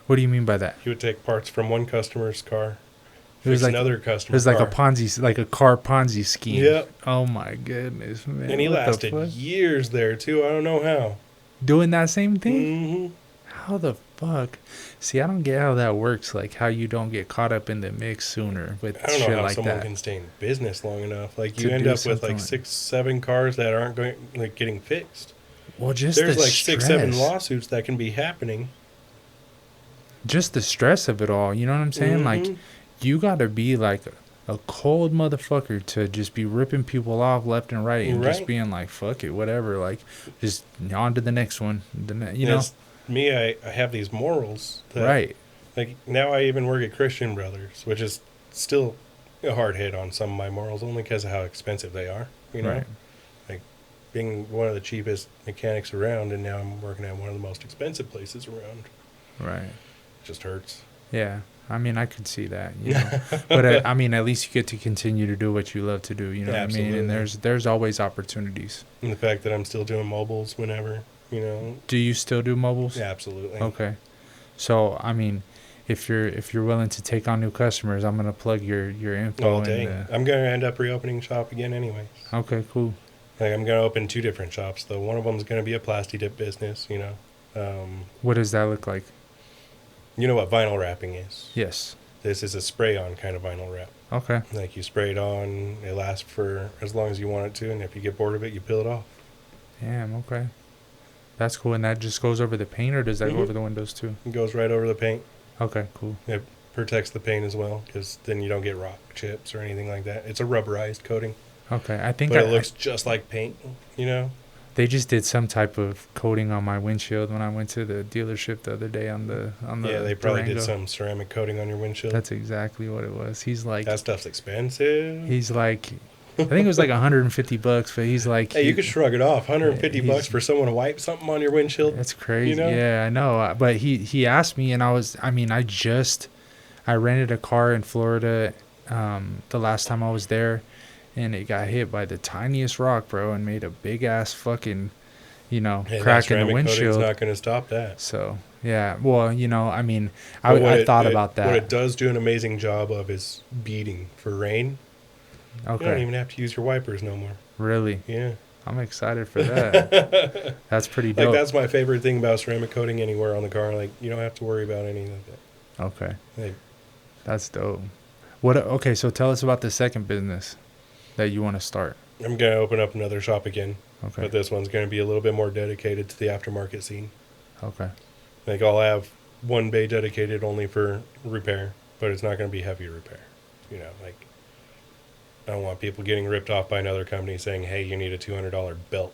What do you mean by that? He would take parts from one customer's car, It was fix like another it customer's was like car. a Ponzi, like a car Ponzi scheme. Yep. Oh my goodness, man! And he What the lasted fuck? years there, too. I don't know how. Doing that same thing. Mm-hmm. How the fuck? See, I don't get how that works. Like how you don't get caught up in the mix sooner with I don't shit know how like someone that. can stay in business long enough. Like, you To end do up with something like like- 6, 7 cars that aren't going, like, getting fixed. Well, just There's the like stress. 6, 7 lawsuits that can be happening. Just the stress of it all. You know what I'm saying? Like, Mhm. you gotta be like a cold motherfucker to just be ripping people off left and right and just Right. being like, fuck it, whatever. Like, just on to the next one. You know? It's me, I have these morals. That, Right. Like, now I even work at Christian Brothers, which is still a hard hit on some of my morals, only because of how expensive they are. You know? Right. Like, being one of the cheapest mechanics around, and now I'm working at one of the most expensive places around. Right. It just hurts. Yeah. I mean, I could see that, you know. But I mean, at least you get to continue to do what you love to do, you know what I mean? And Absolutely. there's always opportunities. And the fact that I'm still doing mobiles whenever, you know. Do you still do mobiles? Yeah, absolutely. Okay. So, I mean, if you're willing to take on new customers, I'm gonna plug your info. All day. I'm going to end up reopening shop again anyway. Okay, cool. Like, I'm going to open 2 different shops, though. One of them is going to be a Plastidip business, you know. What does that look like? You know what vinyl wrapping is? Yes. This is a spray-on kind of vinyl wrap. Okay. Like, you spray it on, it lasts for as long as you want it to, and if you get bored of it, you peel it off. Damn. Okay. That's cool. And that just goes over the paint, or does that Mhm. go over the windows too? It goes right over the paint. Okay. Cool. It protects the paint as well, because then you don't get rock chips or anything like that. It's a rubberized coating, Okay. I think but it looks just like paint, you know? they just did some type of coating on my windshield when I went to the dealership the other day on the Yeah, they probably Durango. did some ceramic coating on your windshield. That's exactly what it was. He's like, That stuff's expensive. he's like, I think it was like $150, but he's like, Hey, you could shrug it off. $150 he's- for someone to wipe something on your windshield. That's crazy. You know? Yeah, I know. But he asked me, and I rented a car in Florida the last time I was there, and it got hit by the tiniest rock, bro, and made a big ass fucking, Hey, crack that in the ceramic coating's windshield. not going to stop that. So yeah, well, I mean, But what I it- thought it- about What it that. does do an amazing job of is beading for rain. You don't Okay, even have to use your wipers no more. really, Yeah. I'm excited for that. That's pretty Like, dope. that's my favorite thing about ceramic coating anywhere on the car. Like, you don't have to worry about anything like that. Okay, Like, that's dope. What? Okay, so tell us about the second business that you want to start. I'm going to open up another shop again, Okay, but this one's going to be a little bit more dedicated to the aftermarket scene. okay, Like, I'll have one bay dedicated only for repair, but it's not going to be heavy repair. You know, like, I don't want people getting ripped off by another company saying, hey, you need a $200 belt,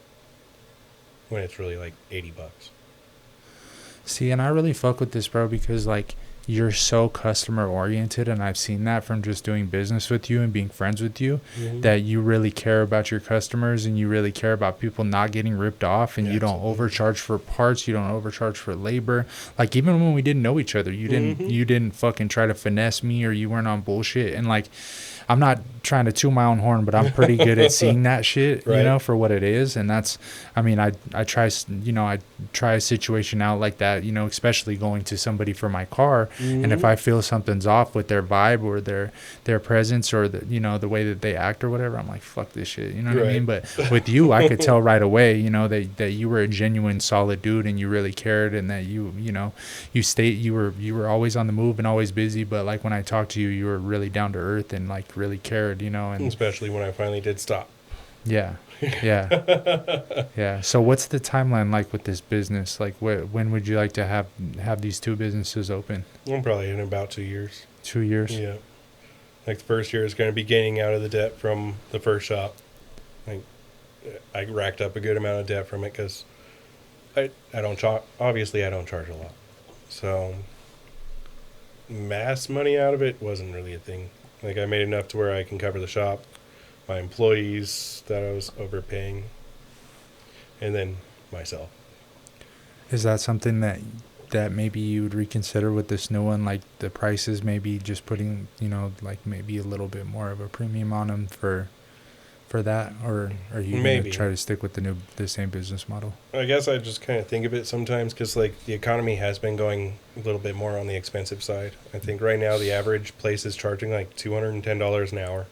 when it's really like $80. See, and I really fuck with this, bro, because like you're so customer oriented, and I've seen that from just doing business with you and being friends with you, Mhm. that you really care about your customers and you really care about people not getting ripped off, and Yeah, you don't absolutely. overcharge for parts, you don't overcharge for labor. Like even when we didn't know each other, Mhm. you didn't fucking try to finesse me, or you weren't on bullshit. And like, I'm not trying to toot my own horn, but I'm pretty good at seeing that shit, Right. you know, for what it is. And that's, I mean, I try, I try a situation out like that, you know, especially going to somebody for my car. And if Mhm. I feel something's off with their vibe or their presence, or the, the way that they act or whatever, I'm like, fuck this shit. You know what I Right. mean? But with you, I could tell right away, that you were a genuine solid dude, and you really cared, and that you were always on the move and always busy. But like when I talked to you, you were really down to earth and like really cared, and Especially when I finally did stop. yeah. Yeah. So what's the timeline like with this business? Like when would you like to have these two businesses open? I'm probably in about 2 years. 2 years? Yeah. Like, the first year is going to be gaining out of the debt from the first shop. Like, I racked up a good amount of debt from it because I don't charge. Obviously, I don't charge a lot, so mass money out of it wasn't really a thing. Like I made enough to where I can cover the shop, my employees that I was overpaying, and then myself. Is that something that maybe you would reconsider with this new one, like the prices, maybe just putting, like maybe a little bit more of a premium on them for that, or are you going to try to stick with the same business model? I guess I just kind of think of it sometimes because like the economy has been going a little bit more on the expensive side. I think right now the average place is charging like $210 an hour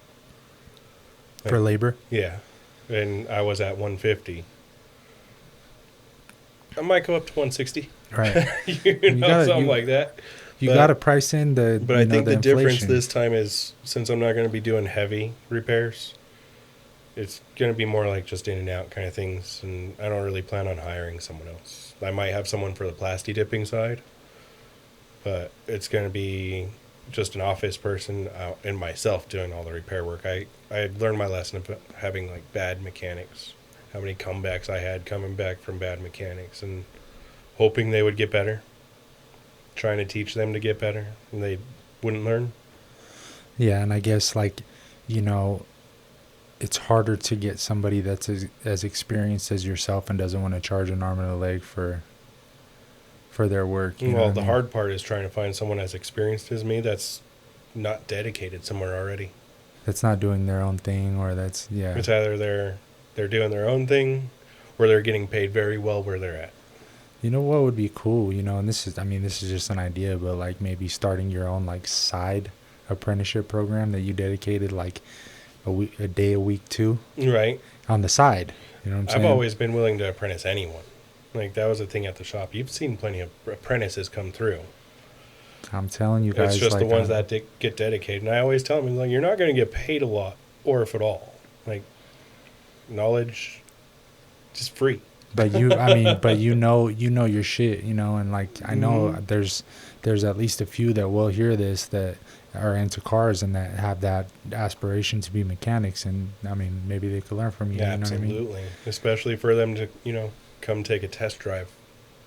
for labor. Yeah, and I was at $150. I might go up to $160. Right. Something like that. You got to price in the. But I think the difference this time is since I'm not going to be doing heavy repairs, it's going to be more like just in and out kind of things. And I don't really plan on hiring someone else. I might have someone for the Plastidipping side, but it's going to be just an office person and myself doing all the repair work. I had learned my lesson about having like bad mechanics, how many comebacks I had coming back from bad mechanics, and hoping they would get better, trying to teach them to get better, and they wouldn't learn. Yeah, and I guess like, it's harder to get somebody that's as experienced as yourself and doesn't want to charge an arm and a leg for their work. Well, the hard part is trying to find someone as experienced as me that's not dedicated somewhere already. That's not doing their own thing, or that's, yeah. It's either they're doing their own thing or they're getting paid very well where they're at. You know what would be cool, and this is just an idea, but like maybe starting your own like side apprenticeship program that you dedicated like a day a week to. Right. On the side. You know what I'm saying? I've always been willing to apprentice anyone. Like that was a thing at the shop. You've seen plenty of apprentices come through. I'm telling you guys. It's just the ones that get dedicated. And I always tell them, like, you're not going to get paid a lot, or if at all. Like, knowledge, just free. But you know your shit, and like I know there's at least a few that will hear this that are into cars and that have that aspiration to be mechanics, and I mean maybe they could learn from you. Yeah, you know absolutely. What I mean? Especially for them to come take a test drive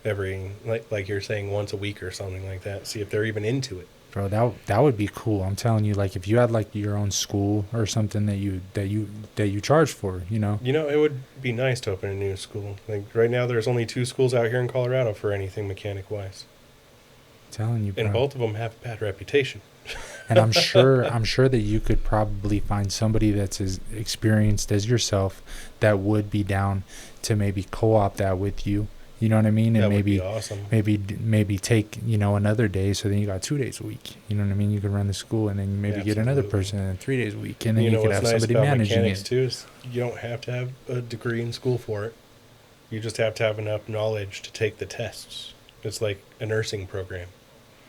every like you're saying once a week or something like that. See if they're even into it. Bro, that would be cool. I'm telling you, like if you had like your own school or something that you charge for, it would be nice to open a new school. Like right now, there's only 2 schools out here in Colorado for anything mechanic wise. Telling you, bro. And both of them have a bad reputation. And I'm sure that you could probably find somebody that's as experienced as yourself that would be down to maybe co-op that with you. You know what I mean? And that maybe would be awesome. Maybe take, another day, so then you got 2 days a week. You know what I mean? You could run the school and then maybe get another person and 3 days a week, and then you could have somebody managing it. Too is you don't have to have a degree in school for it. You just have to have enough knowledge to take the tests. It's like a nursing program.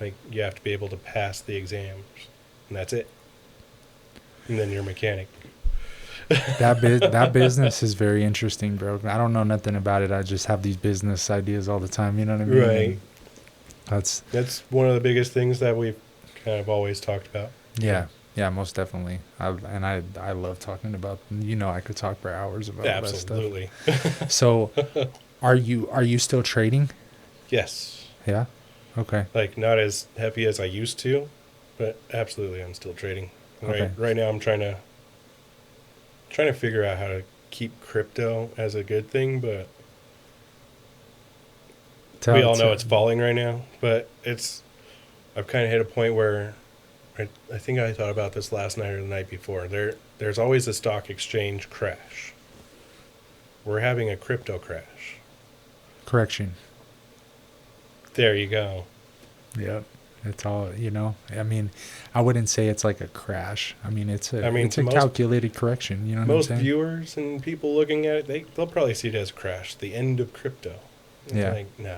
Like you have to be able to pass the exams, and that's it. And then you're a mechanic. That business is very interesting, bro. I don't know nothing about it. I just have these business ideas all the time. You know what I mean? Right. And that's one of the biggest things that we've kind of always talked about. Yeah, most definitely. I love talking about. I could talk for hours about absolutely. That stuff. So, are you still trading? Yes. Yeah. Okay. Like not as heavy as I used to, but absolutely, I'm still trading. Okay. Right now, I'm trying to figure out how to keep crypto as a good thing, but we all know it's falling right now. But I've kind of hit a point where I think I thought about this last night or the night before. There's always a stock exchange crash. We're having a crypto crash. Correction. There you go. Yep. It's all, I mean, I wouldn't say it's like a crash. I mean, it's a calculated correction. You know what I'm saying? Most viewers and people looking at it, they'll probably see it as a crash, the end of crypto. It's like, nah.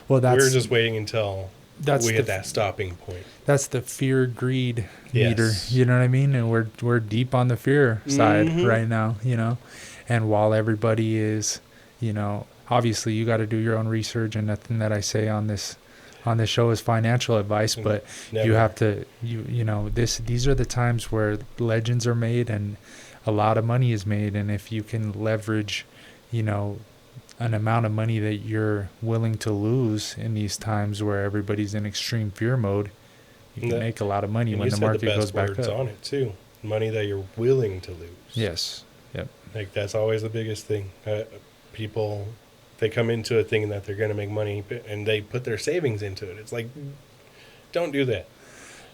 Well, we're just waiting until we hit that stopping point. That's the fear greed meter. You know what I mean? And we're deep on the fear side right now, And while everybody is, obviously you got to do your own research, and nothing that I say on this show is financial advice, but Never. you have to, these are the times where legends are made, and a lot of money is made. And if you can leverage, you know, an amount of money that you're willing to lose in these times where everybody's in extreme fear mode, you can make a lot of money when the market goes back up. You said the best words on it too. Money that you're willing to lose. Yes. Yep. Like that's always the biggest thing. People, they come into a thing that they're going to make money and they put their savings into it. It's like, don't do that.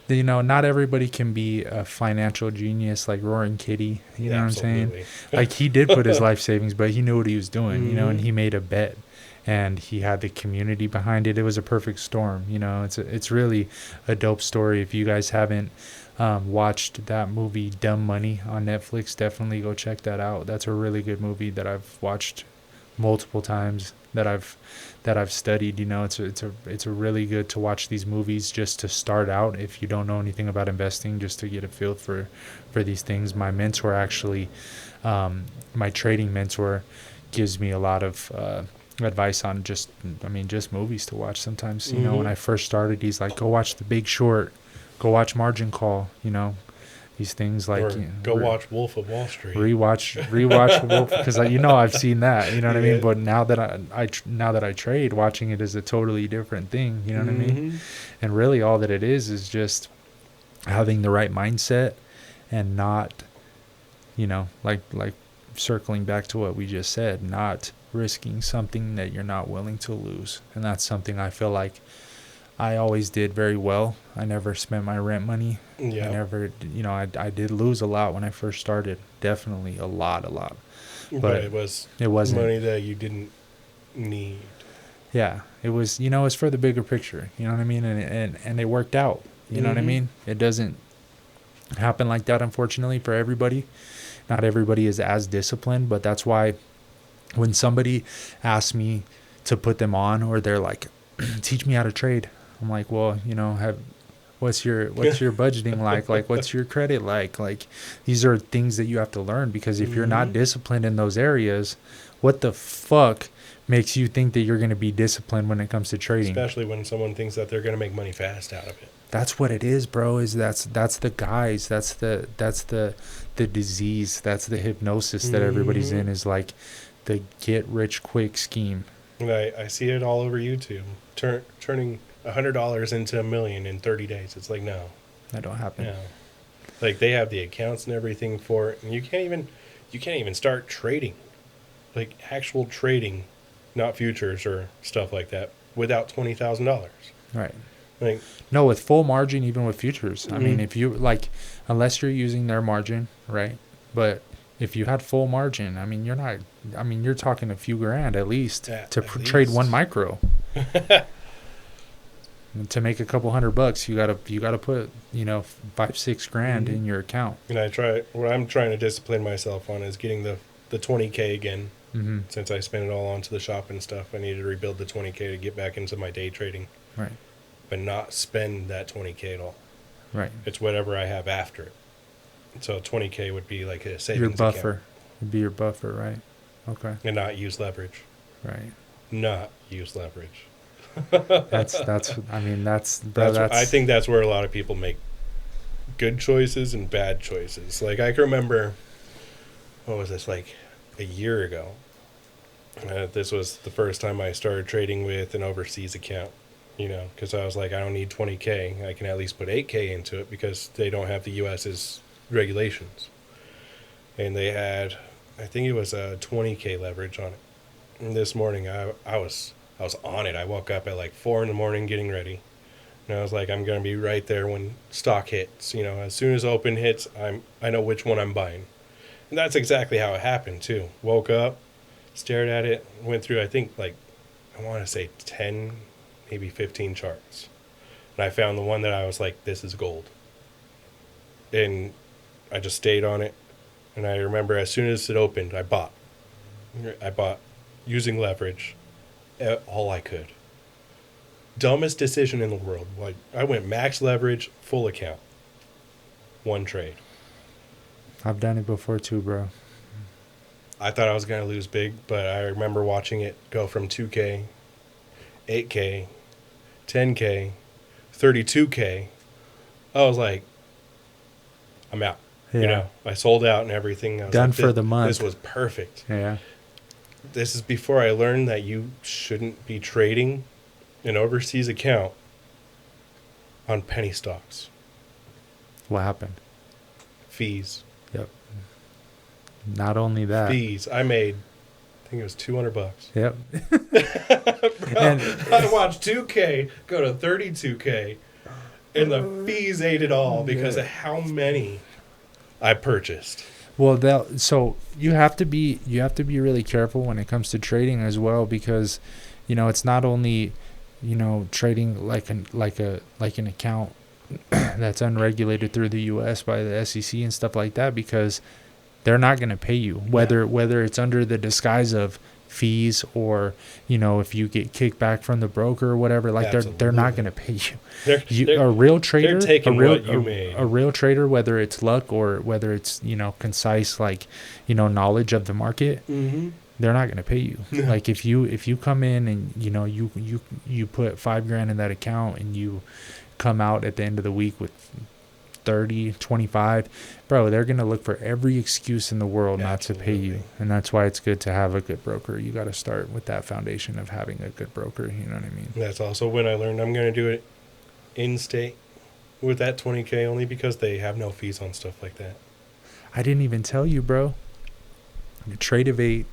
You know, not everybody can be a financial genius like Roaring Kitty. You know what I'm saying? Like he did put his life savings, but he knew what he was doing, you know, and he made a bet and he had the community behind it. It was a perfect storm. You know, it's really a dope story. If you guys haven't watched that movie Dumb Money on Netflix, definitely go check that out. That's a really good movie that I've watched multiple times, that I've studied. You know, it's a really good to watch these movies just to start out if you don't know anything about investing, just to get a feel for these things. My mentor actually, my trading mentor, gives me a lot of advice on just movies to watch sometimes. You know, when I first started, he's like, go watch The Big Short, go watch Margin Call, you know, these things like, or go watch Wolf of Wall Street. Rewatch Wolf, because I've seen that. You know what I mean? But now that I trade, watching it is a totally different thing. You know what I mean? And really, all that it is just having the right mindset and not, you know, like circling back to what we just said, not risking something that you're not willing to lose. And that's something I feel like I always did very well. I never spent my rent money. Yeah. I never, you know, I did lose a lot when I first started. Definitely a lot. But it wasn't money that you didn't need. Yeah. It was, you know, it's for the bigger picture. You know what I mean? And it worked out. You know what I mean? It doesn't happen like that, unfortunately, for everybody. Not everybody is as disciplined, but that's why when somebody asks me to put them on, or they're like, teach me how to trade, I'm like, well, you know, what's your budgeting like? Like, what's your credit like? Like, these are things that you have to learn, because if you're not disciplined in those areas, what the fuck makes you think that you're going to be disciplined when it comes to trading? Especially when someone thinks that they're going to make money fast out of it. That's what it is, bro. That's the guise. That's the disease. That's the hypnosis that everybody's in, is like the get rich quick scheme. And I see it all over YouTube. Turning $100 into $1 million in 30 days. It's like, no, that don't happen. No. Like, they have the accounts and everything for it, and you can't even start trading, like actual trading, not futures or stuff like that, without $20,000. Right. Like, no, with full margin, even with futures. I mean, if you unless you're using their margin, right? But if you had full margin, I mean, you're talking a few grand at least to trade one micro. To make a couple $100, you gotta put, you know, 5-6 grand in your account. And what I'm trying to discipline myself on is getting the 20K again. Since I spent it all onto the shop and stuff, I need to rebuild the 20K to get back into my day trading. Right. But not spend that 20K at all. Right. It's whatever I have after it. So 20K would be like a savings your buffer. Account. It'd be your buffer, right? Okay. And not use leverage. Right. Not use leverage. I think that's where a lot of people make good choices and bad choices. Like, I can remember, what was this, like a year ago? This was the first time I started trading with an overseas account, you know, because I was like, I don't need 20K. I can at least put 8K into it, because they don't have the U.S.'s regulations. And they had, I think it was a 20K leverage on it. And this morning, I was on it. I woke up at like 4 a.m. getting ready. And I was like, I'm going to be right there when stock hits. You know, as soon as open hits, I know which one I'm buying. And that's exactly how it happened, too. Woke up, stared at it, went through, I think, like, I want to say 10, maybe 15 charts. And I found the one that I was like, this is gold. And I just stayed on it. And I remember as soon as it opened, I bought using leverage. All I could. Dumbest decision in the world. Like, I went max leverage, full account. One trade. I've done it before too, bro. I thought I was going to lose big, but I remember watching it go from 2K, 8K, 10K, 32K. I was like, I'm out. Yeah. You know, I sold out and everything. I was Done like, for the month. This was perfect. Yeah. This is before I learned that you shouldn't be trading an overseas account on penny stocks. What happened? Fees. Yep. Not only that. Fees. I made, I think it was $200. Yep. Bro, And- I watched 2K go to 32K, and the fees ate it all because of how many I purchased. Well, so you have to be really careful when it comes to trading as well, because, you know, it's not only, you know, trading like an account that's unregulated through the U.S. by the SEC and stuff like that, because they're not going to pay you, whether it's under the disguise of fees or, you know, if you get kicked back from the broker or whatever, like they're not going to pay you. A real trader, they're taking what you made. A real trader, whether it's luck or whether it's, you know, concise, like, you know, knowledge of the market, they're not going to pay you. Like if you come in and, you know, you put $5,000 in that account and you come out at the end of the week with 30, 25, bro, they're going to look for every excuse in the world not to pay you. And that's why it's good to have a good broker. You got to start with that foundation of having a good broker. You know what I mean? That's also when I learned I'm going to do it in state with that 20K, only because they have no fees on stuff like that. I didn't even tell you, bro. Tradeovate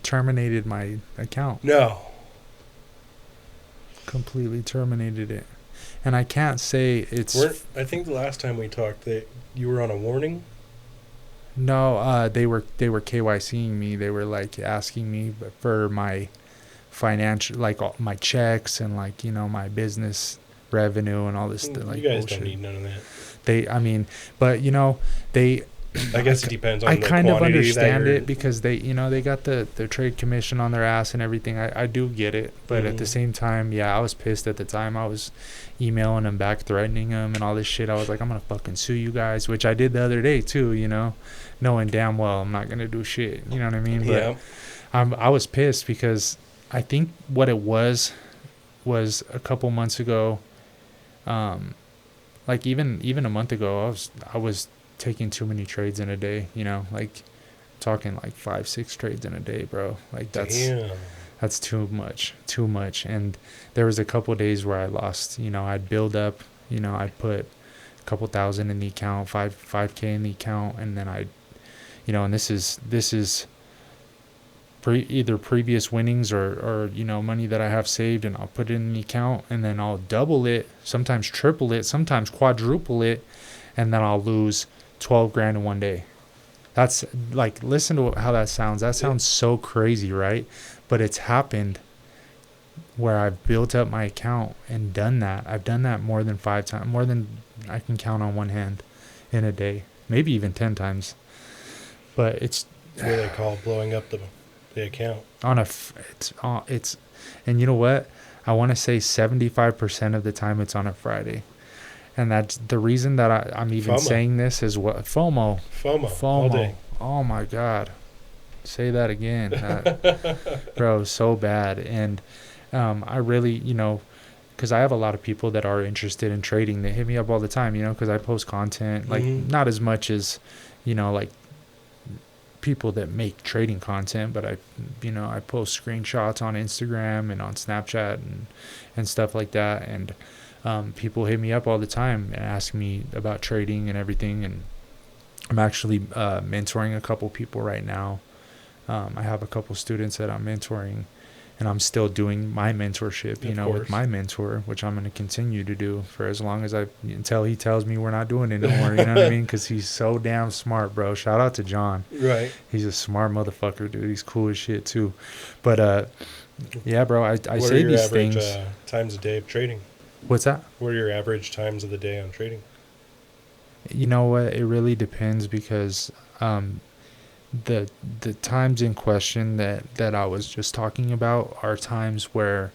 terminated my account. No. Completely terminated it. And I can't say it's... I think the last time we talked that you were on a warning. No, they were KYCing me. They were like asking me for my financial, like all my checks and like, you know, my business revenue and all this stuff. Like, you guys bullshit. don't need none of that. But you know, I guess it depends on I the kind of quantity understand it because they, you know, they got the trade commission on their ass and everything. I do get it. But at the same time, yeah, I was pissed at the time. I was emailing them back, threatening them and all this shit. I was like, I'm going to fucking sue you guys, which I did the other day too, you know, knowing damn well I'm not going to do shit. You know what I mean? But Yeah. I was pissed because I think what it was a couple months ago, like even a month ago, I was taking too many trades in a day, you know, like talking like 5-6 trades in a day, bro. Like that's too much. And there was a couple of days where I lost, you know, I'd build up, you know, I'd put a couple thousand in the account, 5K in the account. And then I'd, you know, and this is either previous winnings or, you know, money that I have saved, and I'll put it in the account and then I'll double it, sometimes triple it, sometimes quadruple it. And then I'll lose 12 grand in one day. That's like, listen to how that sounds. That sounds so crazy, right? But it's happened where I've built up my account and done that. I've done that more than 5 times, more than I can count on one hand in a day, maybe even 10 times. But it's what they call blowing up the account. It's and you know what? I want to say 75% of the time it's on a Friday. And that's the reason that I'm even FOMO. saying this is what FOMO. All day. Oh my God. Say that again. Bro, so bad. And I really, you know, because I have a lot of people that are interested in trading. They hit me up all the time, you know, because I post content, like not as much as, you know, like people that make trading content, but I post screenshots on Instagram and on Snapchat and stuff like that. And people hit me up all the time and ask me about trading and everything. And I'm actually mentoring a couple people right now. I have a couple students that I'm mentoring, and I'm still doing my mentorship, you know, with my mentor, which I'm going to continue to do for as long as until he tells me we're not doing it anymore. You know what I mean? Because he's so damn smart, bro. Shout out to John. Right. He's a smart motherfucker, dude. He's cool as shit too. But yeah, bro, I say these things. What are your average times a day of trading? What's that? What are your average times of the day on trading? You know what? It really depends because the times in question that I was just talking about are times where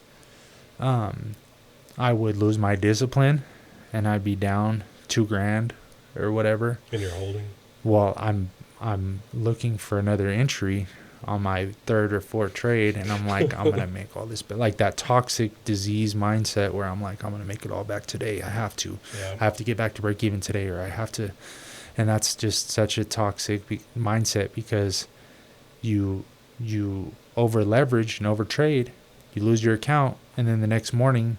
I would lose my discipline and I'd be down $2,000 or whatever. And you're holding? Well, I'm looking for another entry on my third or fourth trade, and I'm like, I'm gonna make all this, but like that toxic disease mindset where I'm like, I'm gonna make it all back today. I have to get back to break even today, or I have to, And that's just such a toxic mindset, because you over leverage and over trade, you lose your account, and then the next morning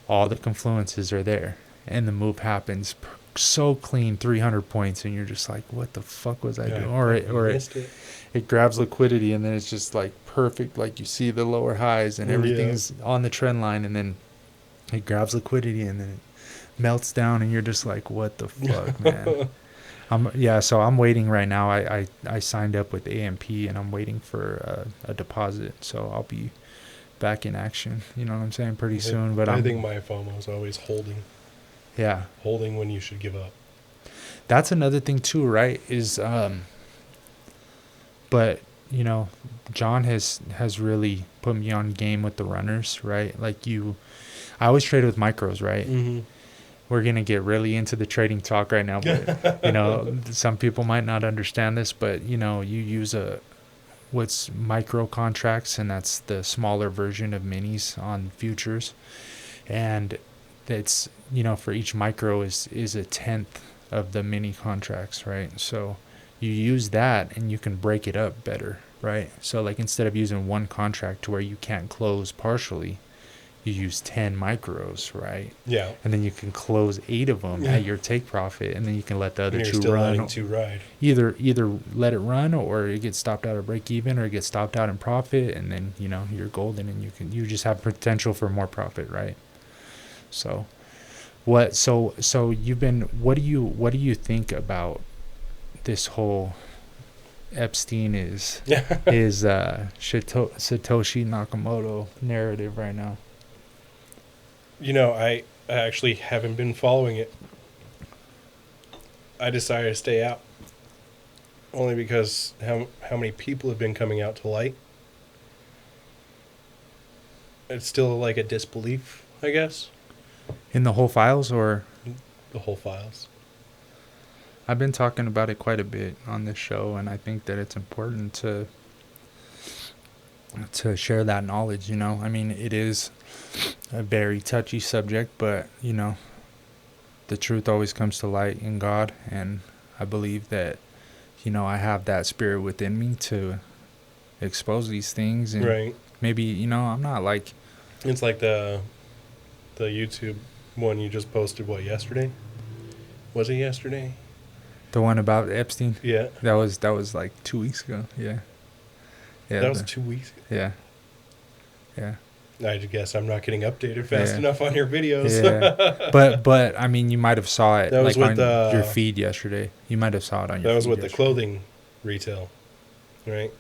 all the confluences are there and the move happens so clean, 300 points, and you're just like, what the fuck was I doing? Or it grabs liquidity, and then it's just like perfect, like you see the lower highs and everything's on the trend line, and then it grabs liquidity and then it melts down, and you're just like, what the fuck, man. So I'm waiting right now. I signed up with AMP, and I'm waiting for a deposit, so I'll be back in action, you know what I'm saying, pretty soon. But I think my FOMO is always holding. Yeah. Holding when you should give up. That's another thing too, right? Is but you know, John has really put me on game with the runners, right? Like I always trade with micros, right? Mm-hmm. We're gonna get really into the trading talk right now, but you know, some people might not understand this, but you know, you use what's micro contracts, and that's the smaller version of minis on futures, and it's, you know, for each micro is a tenth of the mini contracts, right? So you use that and you can break it up better, right? So like, instead of using one contract to where you can't close partially, you use 10 micros, right? Yeah. And then you can close 8 of them at your take profit, and then you can let the other and two you're still run. letting 2 ride. Either let it run, or it gets stopped out or break even, or it gets stopped out in profit, and then, you know, you're golden, and you just have potential for more profit, right? So what do you think about this whole Epstein is Satoshi Nakamoto narrative right now? You know, I actually haven't been following it. I decided to stay out. Only because how many people have been coming out to light. It's still like a disbelief, I guess. In the whole files, or? The whole files. I've been talking about it quite a bit on this show, and I think that it's important to share that knowledge, you know? I mean, it is a very touchy subject, but, you know, the truth always comes to light in God, and I believe that, you know, I have that spirit within me to expose these things, and right. Maybe, you know, I'm not like... It's like the YouTube one you just posted, yesterday? Was it yesterday? The one about Epstein? Yeah. That was like 2 weeks ago, yeah. That was 2 weeks ago? Yeah. Yeah. I guess I'm not getting updated fast enough on your videos. Yeah. but I mean, you might have saw it, that was like with on your feed yesterday. You might have saw it on your feed. That was with yesterday. the clothing retail, right?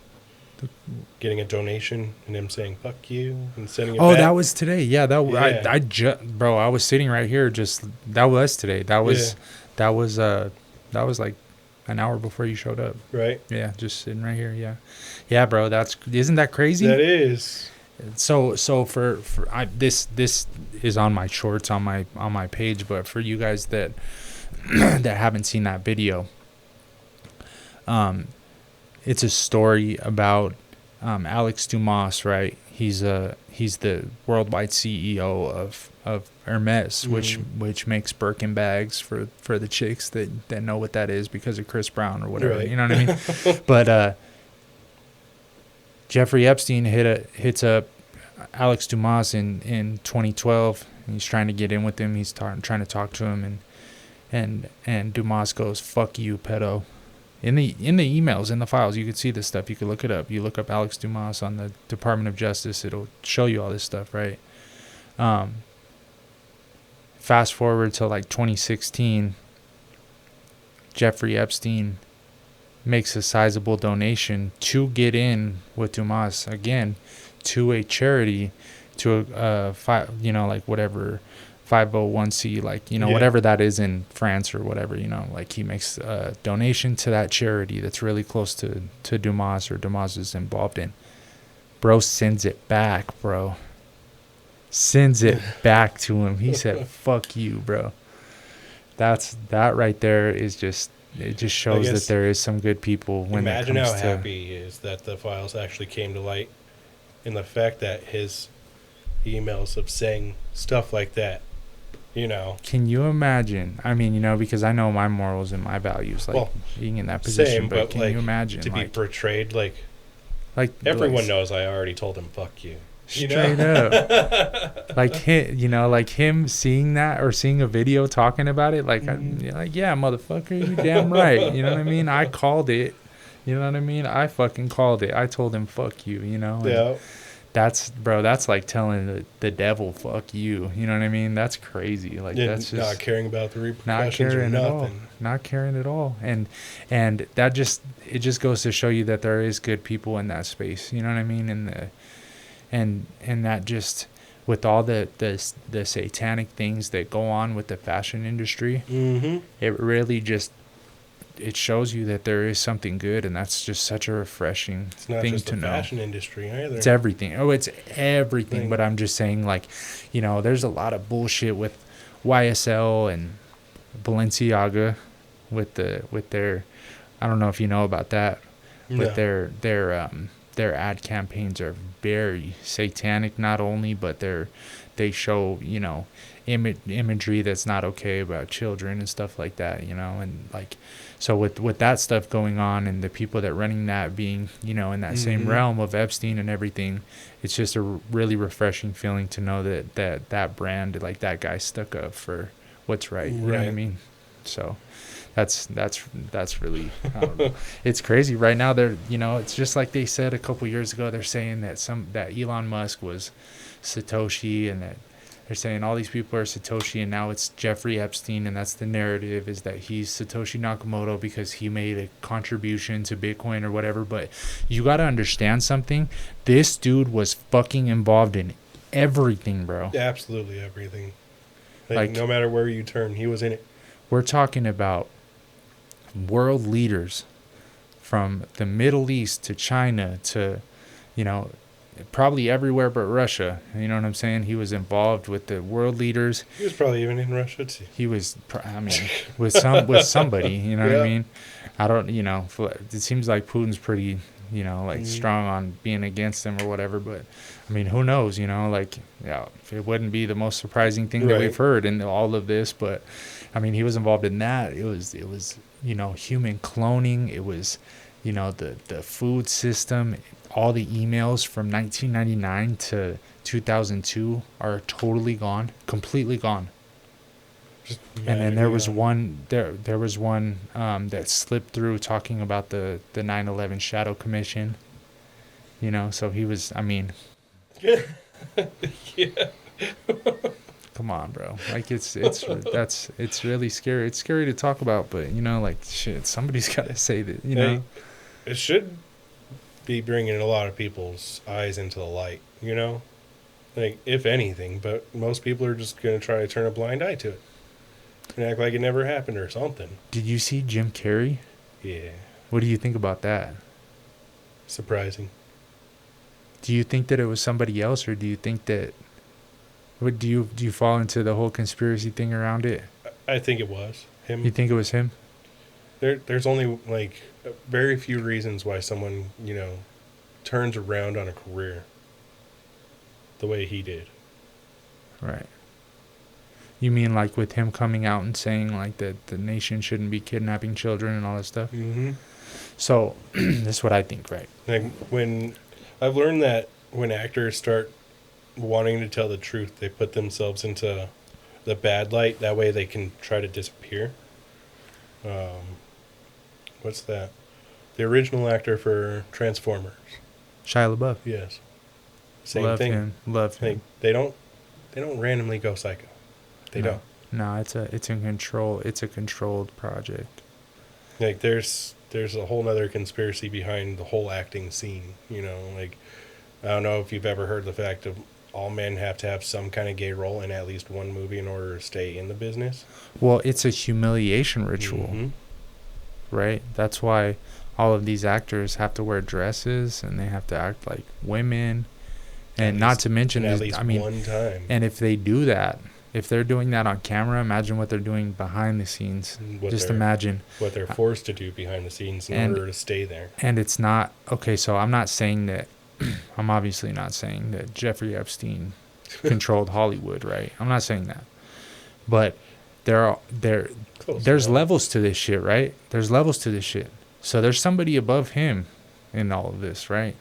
Getting a donation and him saying "fuck you" and sending it back. That was today. Yeah, bro, I was sitting right here. That was today. That was like an hour before you showed up. Right. Yeah, just sitting right here. Yeah, bro. Isn't that crazy? That is. So this is on my shorts on my page, but for you guys that that haven't seen that video, it's a story about Alex Dumas, right? He's the worldwide CEO of Hermes, which makes Birkin bags for the chicks that know what that is because of Chris Brown or whatever. Right. You know what I mean? But Jeffrey Epstein hits up Alex Dumas in 2012. And he's trying to get in with him. He's trying to talk to him, and Dumas goes, "Fuck you, pedo." In the emails, in the files, you could see this stuff. You could look it up. You look up Alex Dumas on the Department of Justice. It'll show you all this stuff, right? Fast forward to like 2016, Jeffrey Epstein makes a sizable donation to get in with Dumas again to a charity, to like whatever 501c, like, you know, whatever that is in France or whatever, you know, like he makes a donation to that charity that's really close to Dumas, or Dumas is involved in. Bro sends it back, bro. Sends it back to him. He said, "Fuck you, bro." That right there is just, it just shows that there is some good people when it comes to... Imagine how happy he is that the files actually came to light, and the fact that his emails of saying stuff like that You know. Can you imagine? I mean, you know, because I know my morals and my values, like being in that position. Same, but can like, you imagine to be portrayed like everyone knows I already told him fuck you. Straight up. Like him, you know, like him seeing that or seeing a video talking about it, like, like, yeah, motherfucker, you damn right. You know what I mean? I called it. You know what I mean? I fucking called it. I told him fuck you. You know. And yeah. That's like telling the devil fuck you. You know what I mean? That's crazy. Like that's just not caring about the repercussions or nothing. Not caring at all. And that just goes to show you that there is good people in that space. You know what I mean? And that just with all the satanic things that go on with the fashion industry, it really just it shows you that there is something good, and that's just such a refreshing thing to know. It's not just the fashion industry either. It's everything. Oh, it's everything. But I'm just saying, like, you know, there's a lot of bullshit with YSL and Balenciaga with their, I don't know if you know about that, but their ad campaigns are very satanic. Not only, but they show, you know, imagery that's not okay about children and stuff like that, you know, and like. So with that stuff going on and the people that running that being, you know, in that same realm of Epstein and everything, it's just a really refreshing feeling to know that brand, like that guy stuck up for what's right. You know what I mean? So that's really, I don't know. It's crazy right now. They're, you know, it's just like they said a couple years ago, they're saying that Elon Musk was Satoshi, and that they're saying all these people are Satoshi, and now it's Jeffrey Epstein, and that's the narrative, is that he's Satoshi Nakamoto because he made a contribution to Bitcoin or whatever. But you got to understand something. This dude was fucking involved in everything, bro. Absolutely everything. Like no matter where you turn, he was in it. We're talking about world leaders from the Middle East to China to, you know, probably everywhere but Russia. You know what I'm saying? He was involved with the world leaders. He was probably even in Russia too. He was, I mean, with somebody. You know what I mean? I don't, you know, it seems like Putin's pretty, you know, like strong on being against him or whatever. But I mean, who knows? You know, like, yeah, it wouldn't be the most surprising thing that we've heard in all of this. But I mean, he was involved in that. It was, you know, human cloning. It was, you know, the food system. All the emails from 1999 to 2002 are totally gone, completely gone. And then there was one that slipped through talking about the 9/11 Shadow Commission. You know, so he was, I mean, come on, bro. Like it's really scary. It's scary to talk about, but you know, like shit, somebody's got to say that, you know. It should be bringing a lot of people's eyes into the light, you know, like if anything. But most people are just gonna try to turn a blind eye to it and act like it never happened or something. Did you see Jim Carrey? Yeah. What do you think about that? Surprising. Do you think that it was somebody else, or do you think that? What do you fall into the whole conspiracy thing around it? I think it was him. You think it was him? There's only like very few reasons why someone, you know, turns around on a career the way he did. Right. You mean like with him coming out and saying like that the nation shouldn't be kidnapping children and all that stuff? Mm-hmm. So that's what I think, right? Like when I've learned that when actors start wanting to tell the truth, they put themselves into the bad light. That way they can try to disappear. What's that? The original actor for Transformers. Shia LaBeouf. Yes. Same thing. Love him. They don't randomly go psycho. They don't. No, it's a controlled project. Like there's a whole nother conspiracy behind the whole acting scene, you know, like I don't know if you've ever heard the fact of all men have to have some kind of gay role in at least one movie in order to stay in the business. Well, it's a humiliation ritual. Mm-hmm. Right? That's why all of these actors have to wear dresses and they have to act like women. And not to mention, at least one time. And if they do that, if they're doing that on camera, imagine what they're doing behind the scenes. Just imagine what they're forced to do behind the scenes in order to stay there. And it's not, okay, so I'm not saying that, I'm obviously not saying that Jeffrey Epstein controlled Hollywood, right? I'm not saying that. But there's enough. levels to this shit, right? There's levels to this shit. So there's somebody above him in all of this, right?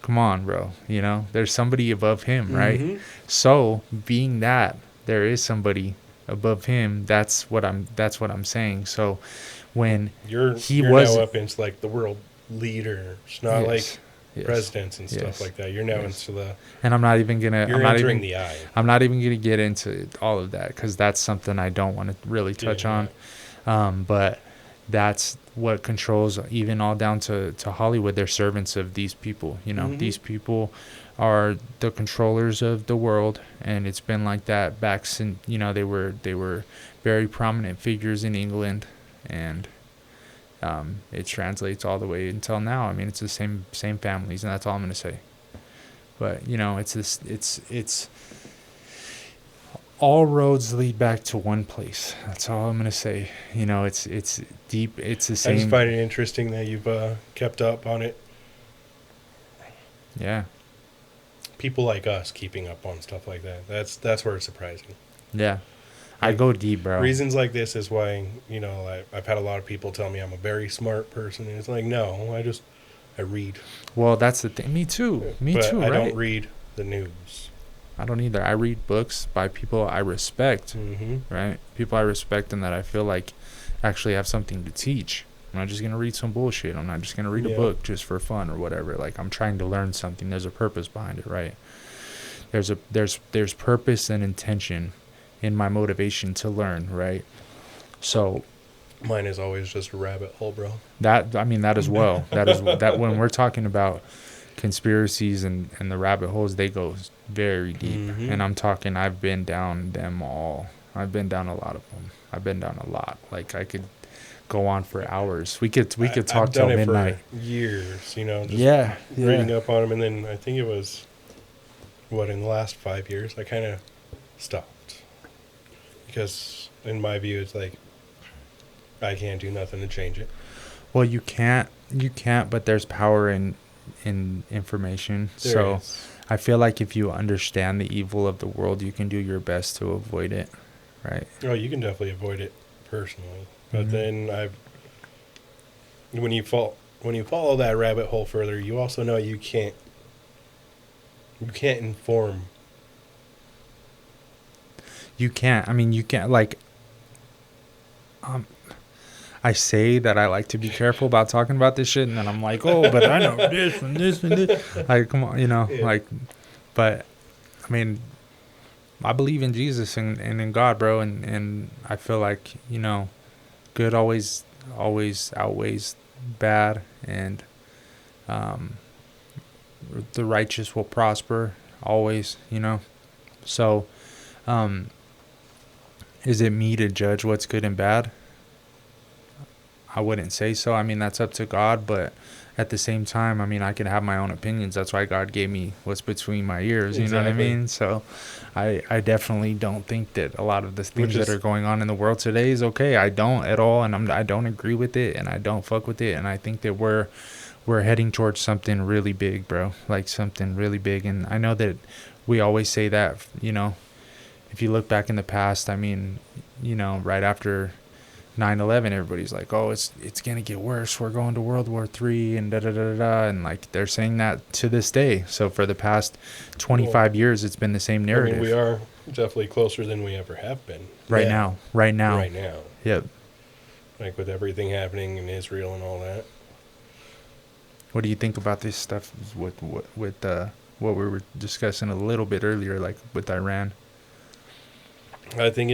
Come on, bro. You know, there's somebody above him, right? Mm-hmm. So being that there is somebody above him, that's what I'm saying. So when You're now up into like the world leader. It's not Yes. like Yes. presidents and stuff Yes. like that. You're now Yes. into the. And I'm not even gonna. You're entering the eye. I'm not even gonna get into all of that because that's something I don't want to really touch on. But that's what controls even all down to Hollywood. They're servants of these people. You know, Mhm. these people are the controllers of the world, and it's been like that back since they were very prominent figures in England, and it translates all the way until now. I mean, it's the same families, and that's all I'm gonna say. But it's all roads lead back to one place. That's all I'm gonna say. It's deep. It's the same. I just find it interesting that you've kept up on it. Yeah. People like us keeping up on stuff like that. That's where it's surprising. Yeah. I go deep, bro. Reasons like this is why I've had a lot of people tell me I'm a very smart person, and it's like, no, I read. Well, that's the thing. Me too. Me but too. I right? don't read the news. I don't either. I read books by people I respect. Mm-hmm. Right? People I respect and that I feel like actually have something to teach. I'm not just gonna read some bullshit. I'm not just gonna read a book just for fun or whatever. Like, I'm trying to learn something. There's a purpose behind it, right? There's purpose and intention in my motivation to learn, right? So mine is always just a rabbit hole, bro. That as well. That when we're talking about conspiracies and the rabbit holes, they go very deep. Mm-hmm. And I'm talking, I've been down them all. I've been down a lot of them. I've been down a lot. Like, I could go on for hours. We could talk till midnight. For years, just yeah. reading up on them, and then I think it was in the last 5 years I kind of stopped, because in my view it's like I can't do nothing to change it. Well, you can't, but there's power in information. So I feel like if you understand the evil of the world, you can do your best to avoid it, right? Oh, you can definitely avoid it personally, but then when you follow that rabbit hole further, you also know you can't inform. You can't. I mean, you can't, like, I say that I like to be careful about talking about this shit, and then I'm like, oh, but I know this and this and this. Like, come on, like, but I mean, I believe in Jesus and in God, bro, and I feel like, good always outweighs bad, and the righteous will prosper always, So, is it me to judge what's good and bad? I wouldn't say so. I mean, that's up to God, but at the same time, I mean, I can have my own opinions. That's why God gave me what's between my ears, you know what I mean? So I definitely don't think that a lot of the things that are going on in the world today is okay. I don't at all, and I don't agree with it, and I don't fuck with it, and I think that we're heading towards something really big, bro, like something really big. And I know that we always say that, if you look back in the past, I mean, right after 9/11, everybody's like, oh, it's gonna get worse, we're going to World War III and da-da-da-da-da, and like they're saying that to this day. So for the past 25 years, it's been the same narrative. I mean, we are definitely closer than we ever have been. Right now. Yep. Like with everything happening in Israel and all that. What do you think about this stuff with what we were discussing a little bit earlier, like with Iran? I think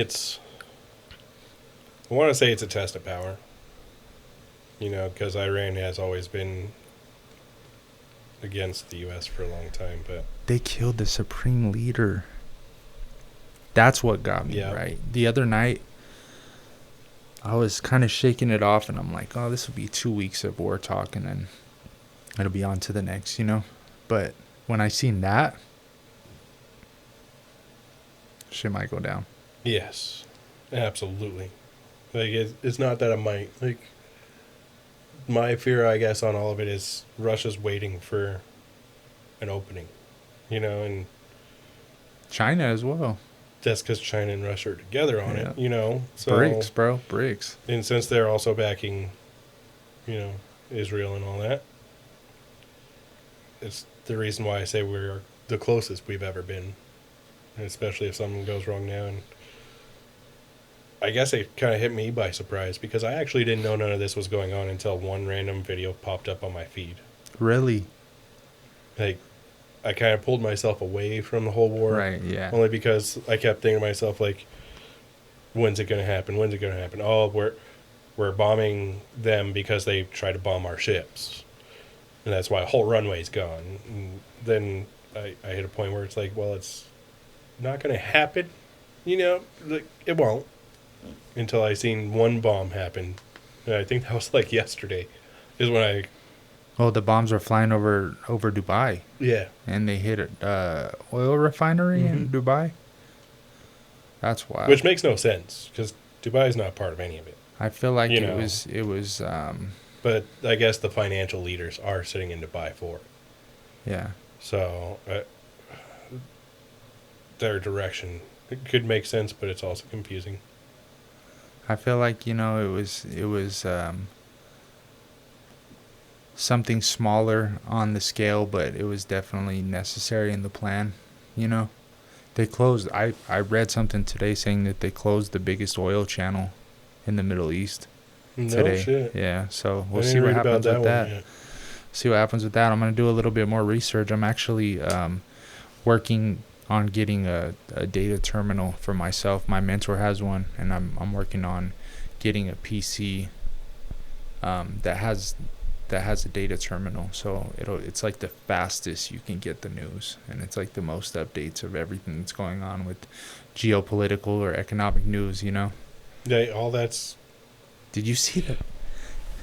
I want to say it's a test of power. Because Iran has always been against the U.S. for a long time, but they killed the supreme leader. That's what got me, right? The other night, I was kind of shaking it off, and I'm like, oh, this will be 2 weeks of war talk, and then it'll be on to the next, But when I seen that, shit might go down. Yes, absolutely. Like, it's not that I might. Like, my fear, I guess, on all of it is Russia's waiting for an opening, and China as well. that's because China and Russia are together on it, you know. So, BRICS, bro. BRICS. And since they're also backing, you know, Israel and all that, it's the reason why I say we're the closest we've ever been. And especially if something goes wrong now. And I guess it kind of hit me by surprise because I actually didn't know none of this was going on until one random video popped up on my feed. Really? Like, I kind of pulled myself away from the whole war. Right, yeah. Only because I kept thinking to myself, like, when's it going to happen? When's it going to happen? Oh, we're bombing them because they try to bomb our ships. And that's why a whole runway's gone. And then I hit a point where it's like, well, it's not going to happen. You know, like, it won't. Until I seen one bomb happen. And I think that was like yesterday. Is when I... Oh, the bombs were flying over Dubai. Yeah. And they hit an oil refinery in Dubai. That's wild. Which makes no sense, because Dubai is not part of any of it. I feel like You it know. was. But I guess the financial leaders are sitting in Dubai for it. Yeah. So their direction, it could make sense, but it's also confusing. I feel like, you know, it was something smaller on the scale, but it was definitely necessary in the plan, you know. They closed, I read something today saying that they closed the biggest oil channel in the Middle East today. No shit. Yeah, so we'll I didn't see what read happens about with that. one yet. See what happens with that. I'm going to do a little bit more research. I'm actually working on getting a data terminal for myself. My mentor has one, and I'm working on getting a PC that has a data terminal. So it's like the fastest you can get the news, and it's like the most updates of everything that's going on with geopolitical or economic news, you know. Yeah, all that's... Did you see that?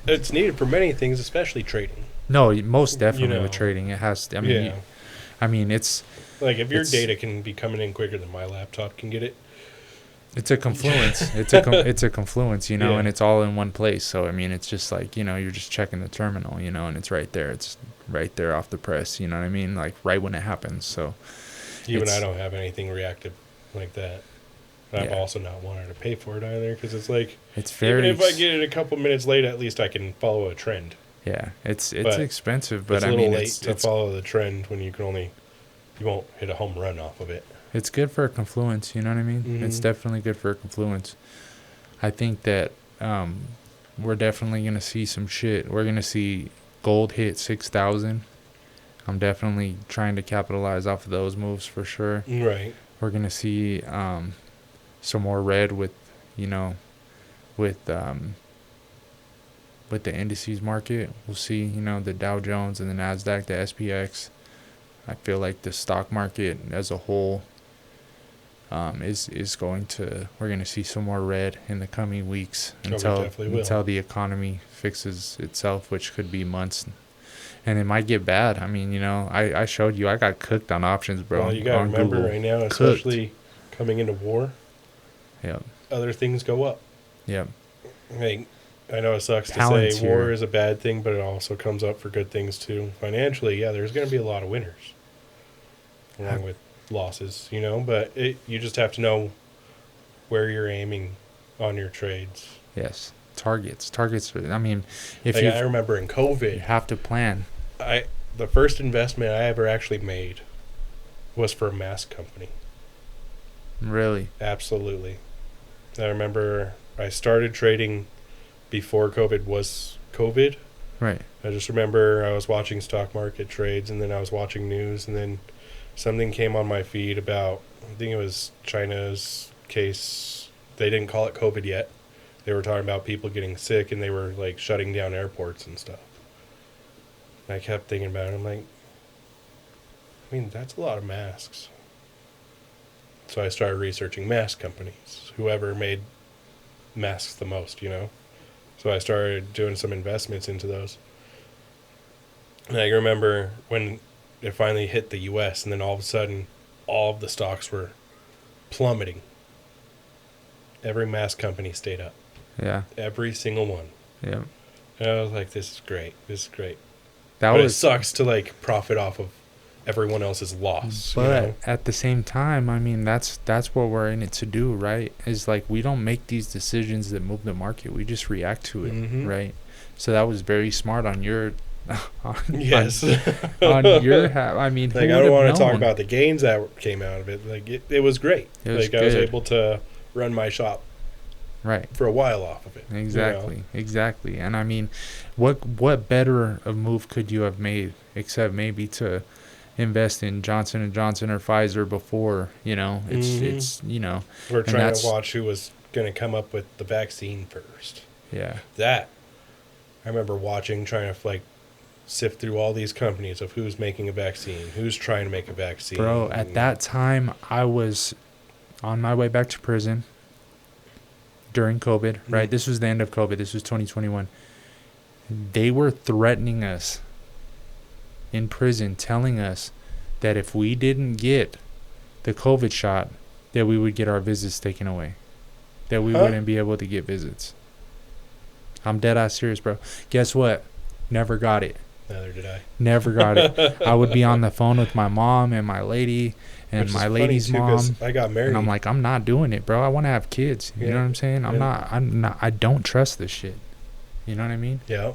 It's needed for many things, especially trading. No, most definitely You know. with trading. It has to, Yeah. I mean it's Like, if your It's- data can be coming in quicker than my laptop can get it. It's a confluence. it's a confluence, you know, Yeah. and it's all in one place. So I mean, it's just like, you know, you're just checking the terminal, you know, and it's right there. It's right there off the press. You know what I mean? Like right when it happens. So Even I It's- don't have anything reactive like that. I'm Yeah. also not wanting to pay for it either, because it's like, it's very. even if I get it a couple minutes late, at least I can follow a trend. Yeah, it's But expensive, but it's a I little mean, late it's to follow the trend when you won't hit a home run off of it. it's good for a confluence. You know what I mean? It's Mhm. definitely good for a confluence. I think that we're definitely gonna see some shit. We're gonna see gold hit 6,000. I'm definitely trying to capitalize off of those moves for sure. Right. We're gonna see some more red with, you know, with the indices market. We'll see, you know, the Dow Jones and the Nasdaq, the SPX. I feel like the stock market as a whole is going to. We're gonna see some more red in the coming weeks we until definitely will. until the economy fixes itself, which could be months. And it might get bad. I mean, you know, I showed you I got cooked on options, bro. Well, you got to on remember Google. right now, Cooked. especially coming into war, Yep. other things go up. Yep. Like, I know it sucks to Palantir. say war is a bad thing, but it also comes up for good things too. Financially, yeah, there's going to be a lot of winners, along with losses, you know. But you just have to know where you're aiming on your trades. Yes. Targets. I mean, if Like, you I remember in COVID, have to plan. the first investment I ever actually made was for a mask company. Really. Absolutely. I remember I started trading before COVID was COVID. Right. I just remember I was watching stock market trades, and then I was watching news, and then something came on my feed about, I think it was China's case. They didn't call it COVID yet. They were talking about people getting sick, and they were like shutting down airports and stuff. And I kept thinking about it. I'm like, I mean, that's a lot of masks. So I started researching mask companies, whoever made masks the most, you know. So I started doing some investments into those. And I remember when it finally hit the U.S., and then all of a sudden, all of the stocks were plummeting. Every mask company stayed up. Yeah. Every single one. Yeah. And I was like, this is great. This is great. That But was it sucks to, like, profit off of everyone else's loss. But at the same time, I mean, that's what we're in it to do, right? Is like we don't make these decisions that move the market. We just react to it, right? So that was very smart on your yes. on your I mean, like, I don't want to talk about the gains that came out of it. Like, it was great. It was good. I was able to run my shop right for a while off of it. Exactly. And I mean, what better a move could you have made except maybe to invest in Johnson & Johnson or Pfizer before, it's we're trying to watch who was going to come up with the vaccine first. Yeah. That I remember watching, trying to like sift through all these companies of who's making a vaccine, who's trying to make a vaccine. Bro, at that time, I was on my way back to prison during COVID, right? This was the end of COVID. This was 2021. They were threatening us in prison, telling us that if we didn't get the COVID shot, that we would get our visits taken away, that we wouldn't be able to get visits. I'm dead ass serious, bro. Guess what? Never got it. Neither did I. Never got it. I would be on the phone with my mom and my lady and my lady's mom. I got married. And I'm like, I'm not doing it, bro. I want to have kids. You know what I'm saying? I'm not, I don't trust this shit. You know what I mean? Yeah.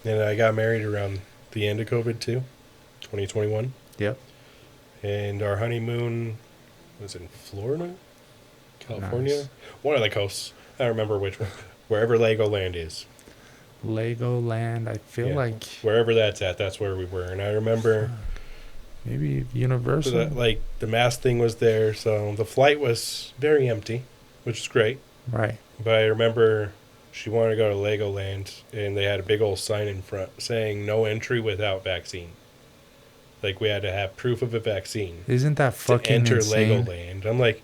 And I got married around the end of COVID too, 2021. Yep. And our honeymoon was in Florida, California, Nice. One of the coasts. I don't remember which one. Wherever Legoland is. Legoland, I feel like wherever that's at, that's where we were. And I remember maybe Universal. So like the mask thing was there, so the flight was very empty, which is great. Right. But I remember she wanted to go to Legoland, and they had a big old sign in front saying no entry without vaccine. Like, we had to have proof of a vaccine. Isn't that fucking to enter insane? Legoland. I'm like,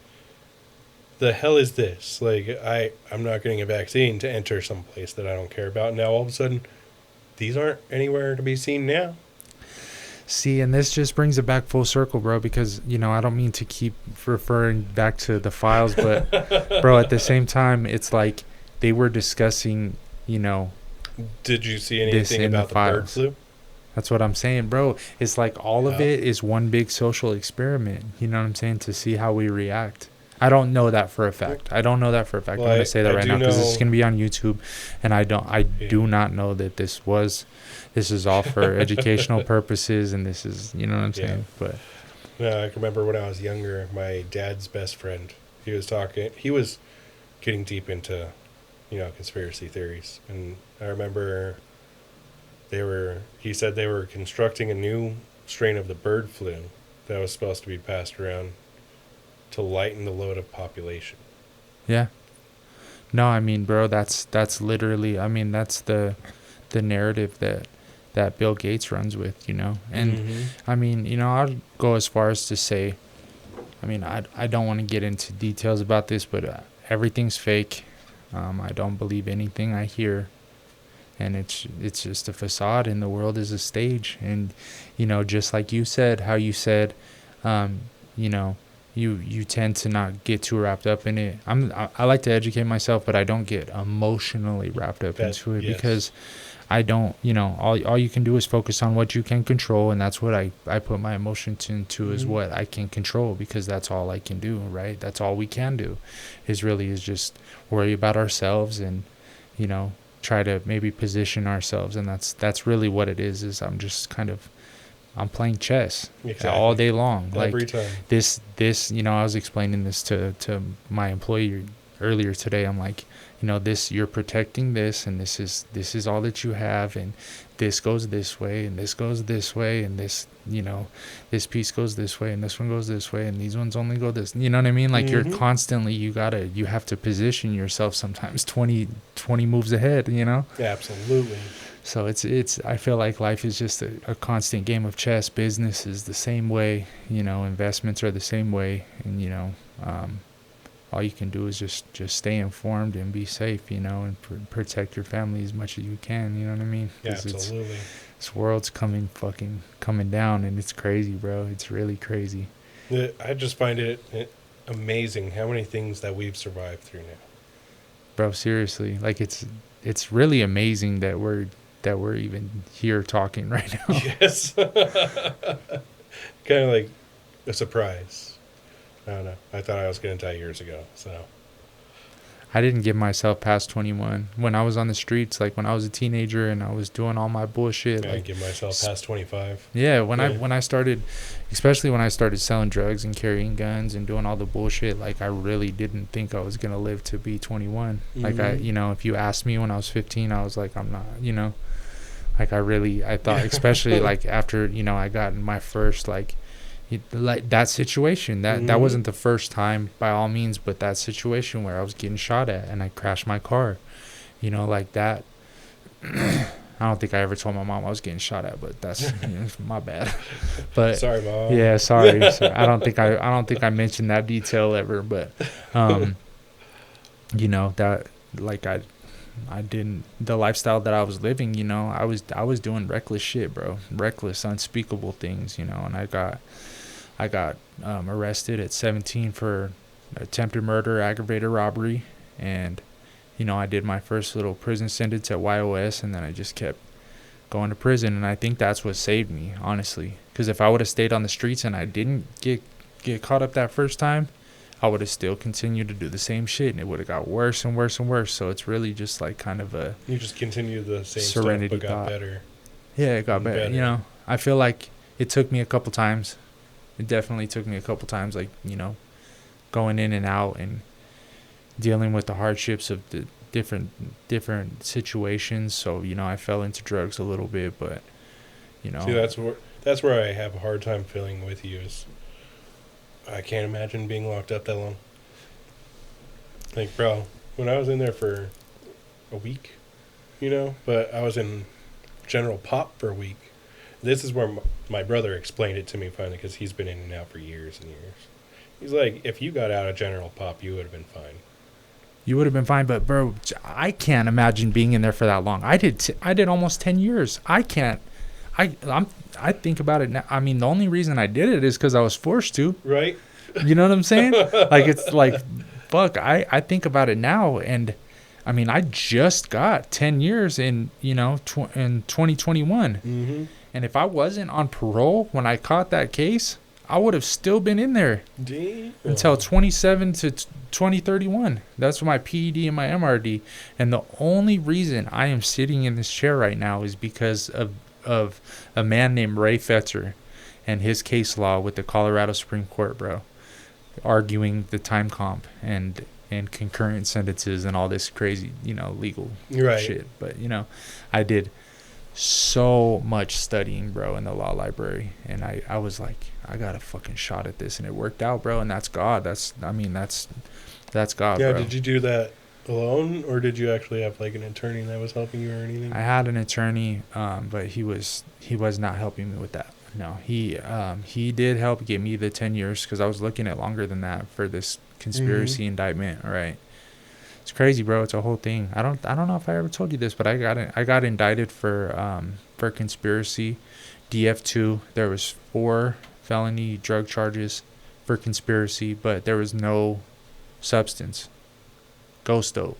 the hell is this? Like, I'm not getting a vaccine to enter someplace that I don't care about. Now, all of a sudden, these aren't anywhere to be seen now. See, and this just brings it back full circle, bro, because, I don't mean to keep referring back to the files, but, bro, at the same time, it's like they were discussing, Did you see anything about the bird flu? That's what I'm saying, bro. It's like all of it is one big social experiment, you know what I'm saying, to see how we react. I don't know that for a fact. Well, I'm going to say that right now because this is going to be on YouTube, and I do not know that this is all for educational purposes, and this is, you know what I'm saying? But no, I can remember when I was younger, my dad's best friend, he was getting deep into, conspiracy theories, and I remember he said they were constructing a new strain of the bird flu that was supposed to be passed around to lighten the load of population. Yeah. No, I mean, bro, that's literally, I mean, that's the narrative that Bill Gates runs with, And I mean, I'd go as far as to say, I mean, I don't want to get into details about this, but everything's fake. I don't believe anything I hear. And it's just a facade, and the world is a stage. And, just like you said, how you said, you tend to not get too wrapped up in it. I like to educate myself, but I don't get emotionally wrapped up into it because I don't, all you can do is focus on what you can control. And that's what I put my emotions into is what I can control, because that's all I can do, right? That's all we can do is just worry about ourselves and, try to maybe position ourselves. And that's really what it is I'm just I'm playing chess all day long. Every time. This, I was explaining this to my employee earlier today. I'm like, you're protecting this, and this is all that you have, and this goes this way, and this goes this way, and this, this piece goes this way, and this one goes this way, and these ones only go this. You know what I mean? Like you're constantly, you have to position yourself sometimes 20 moves ahead. Yeah, absolutely. So it's I feel like life is just a constant game of chess. Business is the same way, investments are the same way, and all you can do is just stay informed and be safe, and protect your family as much as you can. You know what I mean? Yeah, absolutely. This world's coming down, and it's crazy, bro. It's really crazy. I just find it amazing how many things that we've survived through now. Bro, seriously, like it's really amazing that we're even here talking right now. Yes. kind of like a surprise. I don't know. I thought I was going to die years ago, so. I didn't give myself past 21 when I was on the streets. Like when I was a teenager and I was doing all my bullshit. I like didn't give myself past 25. Yeah, when I started, especially when I started selling drugs and carrying guns and doing all the bullshit, like I really didn't think I was gonna live to be 21. Like if you asked me when I was 15, I was like, I'm not, like I thought, especially like after I got in my first like that situation. That wasn't the first time by all means, but that situation where I was getting shot at and I crashed my car, like that. I don't think I ever told my mom I was getting shot at, but that's my bad. But sorry, Mom. Yeah, sorry. I don't think I mentioned that detail ever, but that like I didn't, the lifestyle that I was living, I was doing reckless shit, bro. Reckless, unspeakable things, and I got arrested at 17 for attempted murder, aggravated robbery, and I did my first little prison sentence at YOS, and then I just kept going to prison. And I think that's what saved me, honestly. Because if I would have stayed on the streets and I didn't get caught up that first time, I would have still continued to do the same shit, and it would have got worse and worse and worse. So it's really just like kind of a... You just continued the same serenity stuff, but got better. Yeah, it got better. I feel like it took me a couple times. It definitely took me a couple times, like, going in and out and dealing with the hardships of the different situations. So I fell into drugs a little bit, but See, that's where I have a hard time feeling with you. Is I can't imagine being locked up that long. Like, bro, when I was in there for a week, but I was in general pop for a week. This is where my brother explained it to me finally, because he's been in and out for years and years. He's like, if you got out of general pop, you would have been fine. You would have been fine, but bro, I can't imagine being in there for that long. I did almost 10 years. I can't. I think about it now. I mean, the only reason I did it is because I was forced to. Right. You know what I'm saying? Like, it's like, fuck. I think about it now, and I mean, I just got 10 years in in 2021. Mm-hmm. And if I wasn't on parole when I caught that case, I would have still been in there until 27 to 2031. That's my PED and my MRD. And the only reason I am sitting in this chair right now is because of a man named Ray Fetzer and his case law with the Colorado Supreme Court, bro, arguing the time comp and concurrent sentences and all this crazy, legal shit. But, I did so much studying, bro, in the law library, and I was like, I got a fucking shot at this, and it worked out, bro. And that's God. That's God. Yeah, bro. Did you do that alone, or did you actually have like an attorney that was helping you or anything? I had an attorney, but he was not helping me with that. No, he did help get me the 10 years, because I was looking at longer than that for this conspiracy indictment. All right. It's crazy, bro. It's a whole thing. I don't know if I ever told you this, but I got indicted for conspiracy, DF2. There was 4 felony drug charges for conspiracy, but there was no substance. Ghost dope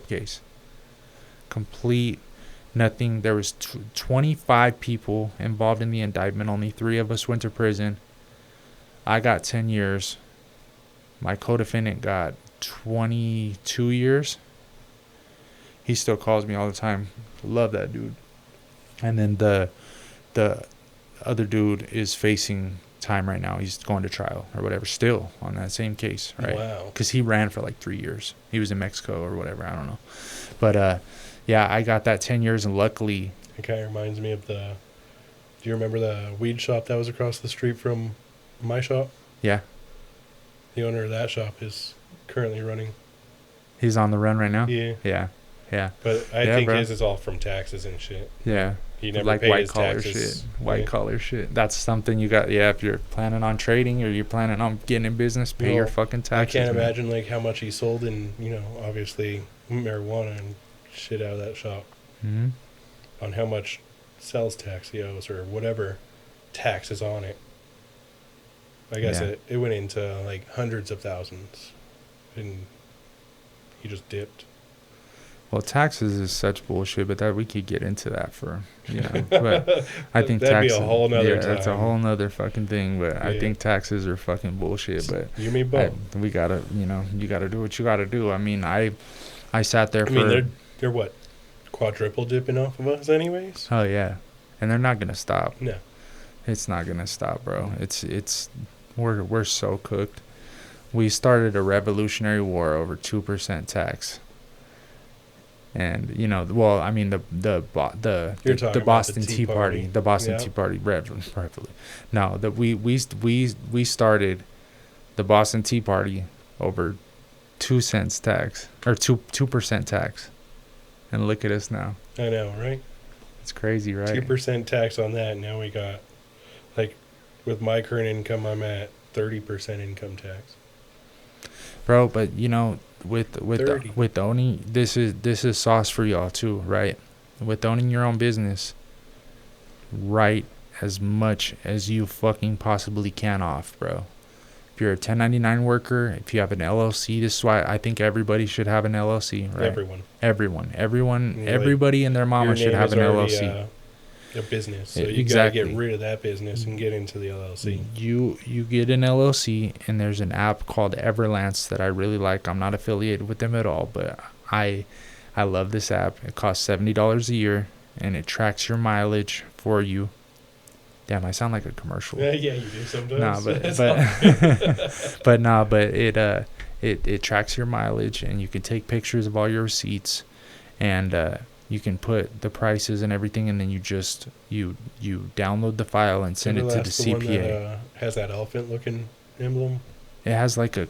case. Complete nothing. There was 25 people involved in the indictment. Only 3 of us went to prison. I got 10 years. My co-defendant got 22 years. He still calls me all the time. Love that dude. And then the other dude is facing time right now. He's going to trial or whatever, still on that same case, right? Wow. Because he ran for like 3 years. He was in Mexico or whatever. I don't know. But yeah, I got that 10 years, and luckily. It kind of reminds me of do you remember the weed shop that was across the street from my shop? Yeah. The owner of that shop is currently running. He's on the run right now? Yeah. Yeah. But I think his is all from taxes and shit. Yeah. He never like paid white his collar taxes. shit. White collar shit. That's something you got. Yeah, if you're planning on trading or you're planning on getting in business, pay your fucking taxes. I can't imagine like how much he sold in, obviously marijuana and shit out of that shop. Mm-hmm. On how much sales tax he owes or whatever tax is on it. I guess it went into like hundreds of thousands, and he just dipped. Well, taxes is such bullshit, but that we could get into that for, but I think that'd taxes, be a whole nother time. that's a whole nother fucking thing, but I think taxes are fucking bullshit, but you mean both. we gotta, you gotta do what you gotta do. I mean, I sat there they're what, quadruple dipping off of us anyways? Oh yeah. And they're not gonna stop. No. It's not gonna stop, bro. We're so cooked. We started a revolutionary war over 2% tax. And the Boston Tea Party, the Boston Tea Party, no, that we started the Boston Tea Party over 2 cents tax or 2% tax, and look at us now. I know, right? It's crazy, right? 2% tax on that. Now we got, like, with my current income, I'm at 30% income tax. Bro, but with owning, this is sauce for y'all too, right? With owning your own business, write as much as you fucking possibly can off, bro. If you're a 1099 worker, if you have an LLC, this is why I think everybody should have an LLC, right? Everybody and their mama should have an LLC. A business, so you gotta get rid of that business and get into the LLC. You get an LLC, and there's an app called Everlance that I really like. I'm not affiliated with them at all, but I love this app. It costs $70 a year, and it tracks your mileage for you. Damn, I sound like a commercial. Yeah, you do sometimes. It tracks your mileage, and you can take pictures of all your receipts, and you can put the prices and everything, and then you download the file and send it to the CPA. One that, has that elephant-looking emblem. It has like an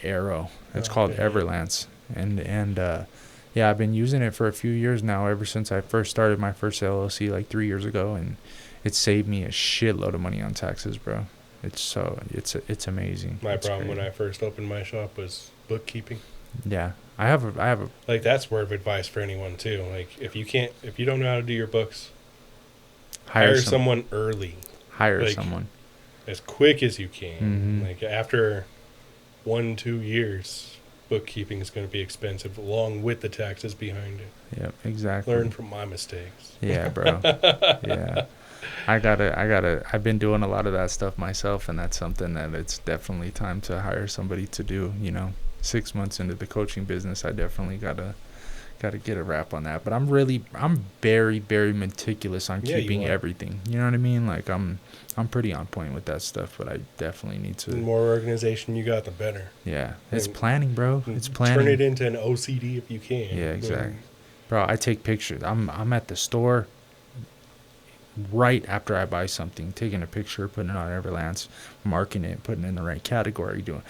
arrow. It's called Everlance, and I've been using it for a few years now. Ever since I first started my first LLC like 3 years ago, and it saved me a shitload of money on taxes, bro. It's amazing. My problem when I first opened my shop was bookkeeping. Yeah. I have a like, that's word of advice for anyone too. Like, if you don't know how to do your books, hire someone early. Hire someone as quick as you can. Mm-hmm. Like, after 1-2 years, bookkeeping is going to be expensive, along with the taxes behind it. Yep, exactly. Learn from my mistakes. Yeah, bro. Yeah. I've been doing a lot of that stuff myself, and that's something that it's definitely time to hire somebody to do, 6 months into the coaching business, I definitely gotta get a wrap on that. But I'm very, very meticulous on keeping everything. You know what I mean? Like, I'm pretty on point with that stuff, but I definitely need to. The more organization you got, the better. Yeah, it's planning, bro. It's planning. Turn it into an OCD if you can. Yeah, exactly. Bro, I take pictures. I'm at the store right after I buy something, taking a picture, putting it on Everlance, marking it, putting it in the right category, doing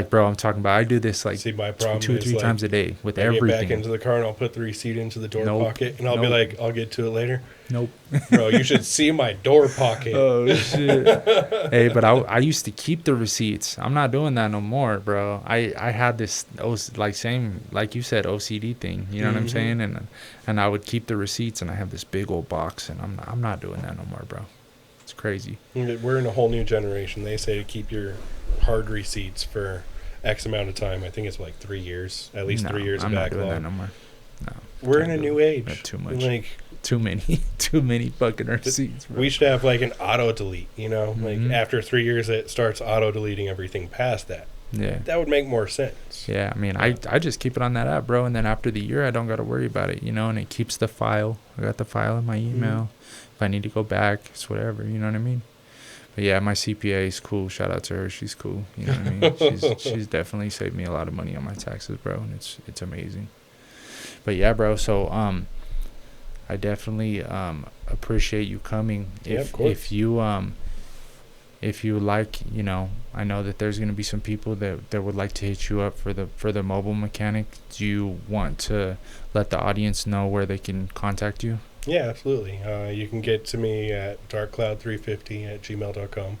bro, I'm talking about, I do this like 2 or 3 times a day with everything. I get back into the car and I'll put the receipt into the door pocket, and I'll be like, I'll get to it later. Nope. Bro, you should see my door pocket. Oh shit. Hey, but I used to keep the receipts. I'm not doing that no more, bro. I had this same, like you said, OCD thing, you know what I'm saying? And I would keep the receipts, and I have this big old box, and I'm not doing that no more, bro. It's crazy. We're in a whole new generation. They say to keep your hard receipts for X amount of time. I think it's like 3 years, at least 3 years of backlog. I'm not doing that no more. No. We're in a new age. That's too much. Like, too many fucking receipts, bro. We should have like an auto delete, like after 3 years it starts auto deleting everything past that. Yeah, that would make more sense. Yeah, I mean, I just keep it on that app, bro, and then after the year I don't got to worry about it, and it keeps the file. I got the file in my email. If I need to go back, it's whatever, you know what I mean? But yeah, my CPA is cool. Shout out to her. She's cool. You know what I mean? She's definitely saved me a lot of money on my taxes, bro, and it's amazing. But yeah, bro, so I definitely appreciate you coming. Of course. If you like, I know that there's going to be some people that would like to hit you up for the mobile mechanic. Do you want to let the audience know where they can contact you? Yeah, absolutely. You can get to me at darkcloud350@gmail.com.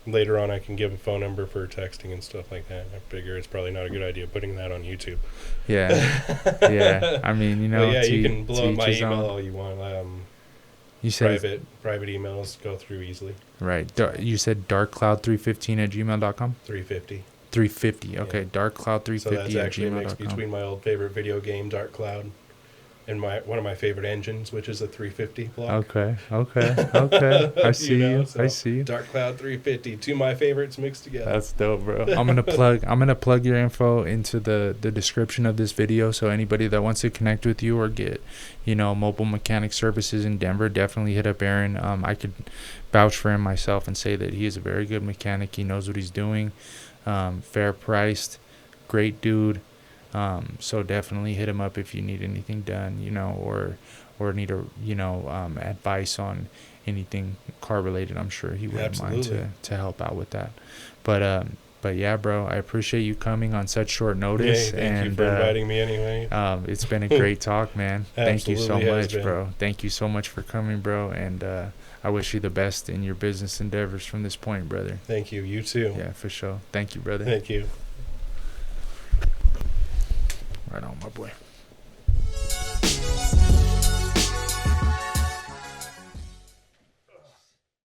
Later on, I can give a phone number for texting and stuff like that. I figure it's probably not a good idea putting that on YouTube. Yeah. Yeah. I mean, you can blow up my email all you want. You said private emails go through easily. Right. You said darkcloud315@gmail.com? 350. 350. Okay, darkcloud350 So that's at actually a mix gmail.com. between my old favorite video game, Dark Cloud, and one of my favorite engines, which is a 350 block. Okay. I see you. So I see you. Dark Cloud 350, two of my favorites mixed together. That's dope, bro. I'm gonna plug your info into the description of this video, so anybody that wants to connect with you or get, mobile mechanic services in Denver, definitely hit up Aaron. I could vouch for him myself and say that he is a very good mechanic. He knows what he's doing. Fair priced, great dude. So definitely hit him up if you need anything done, or need advice on anything car related. I'm sure he wouldn't mind to help out with that. But yeah, bro, I appreciate you coming on such short notice. Hey, thank you for inviting me anyway. It's been a great talk, man. Thank you so much, been. bro. Thank you so much for coming, bro. And I wish you the best in your business endeavors from this point, brother. Thank you. You too. Yeah, for sure. Thank you, brother. Thank you. Right on, my boy.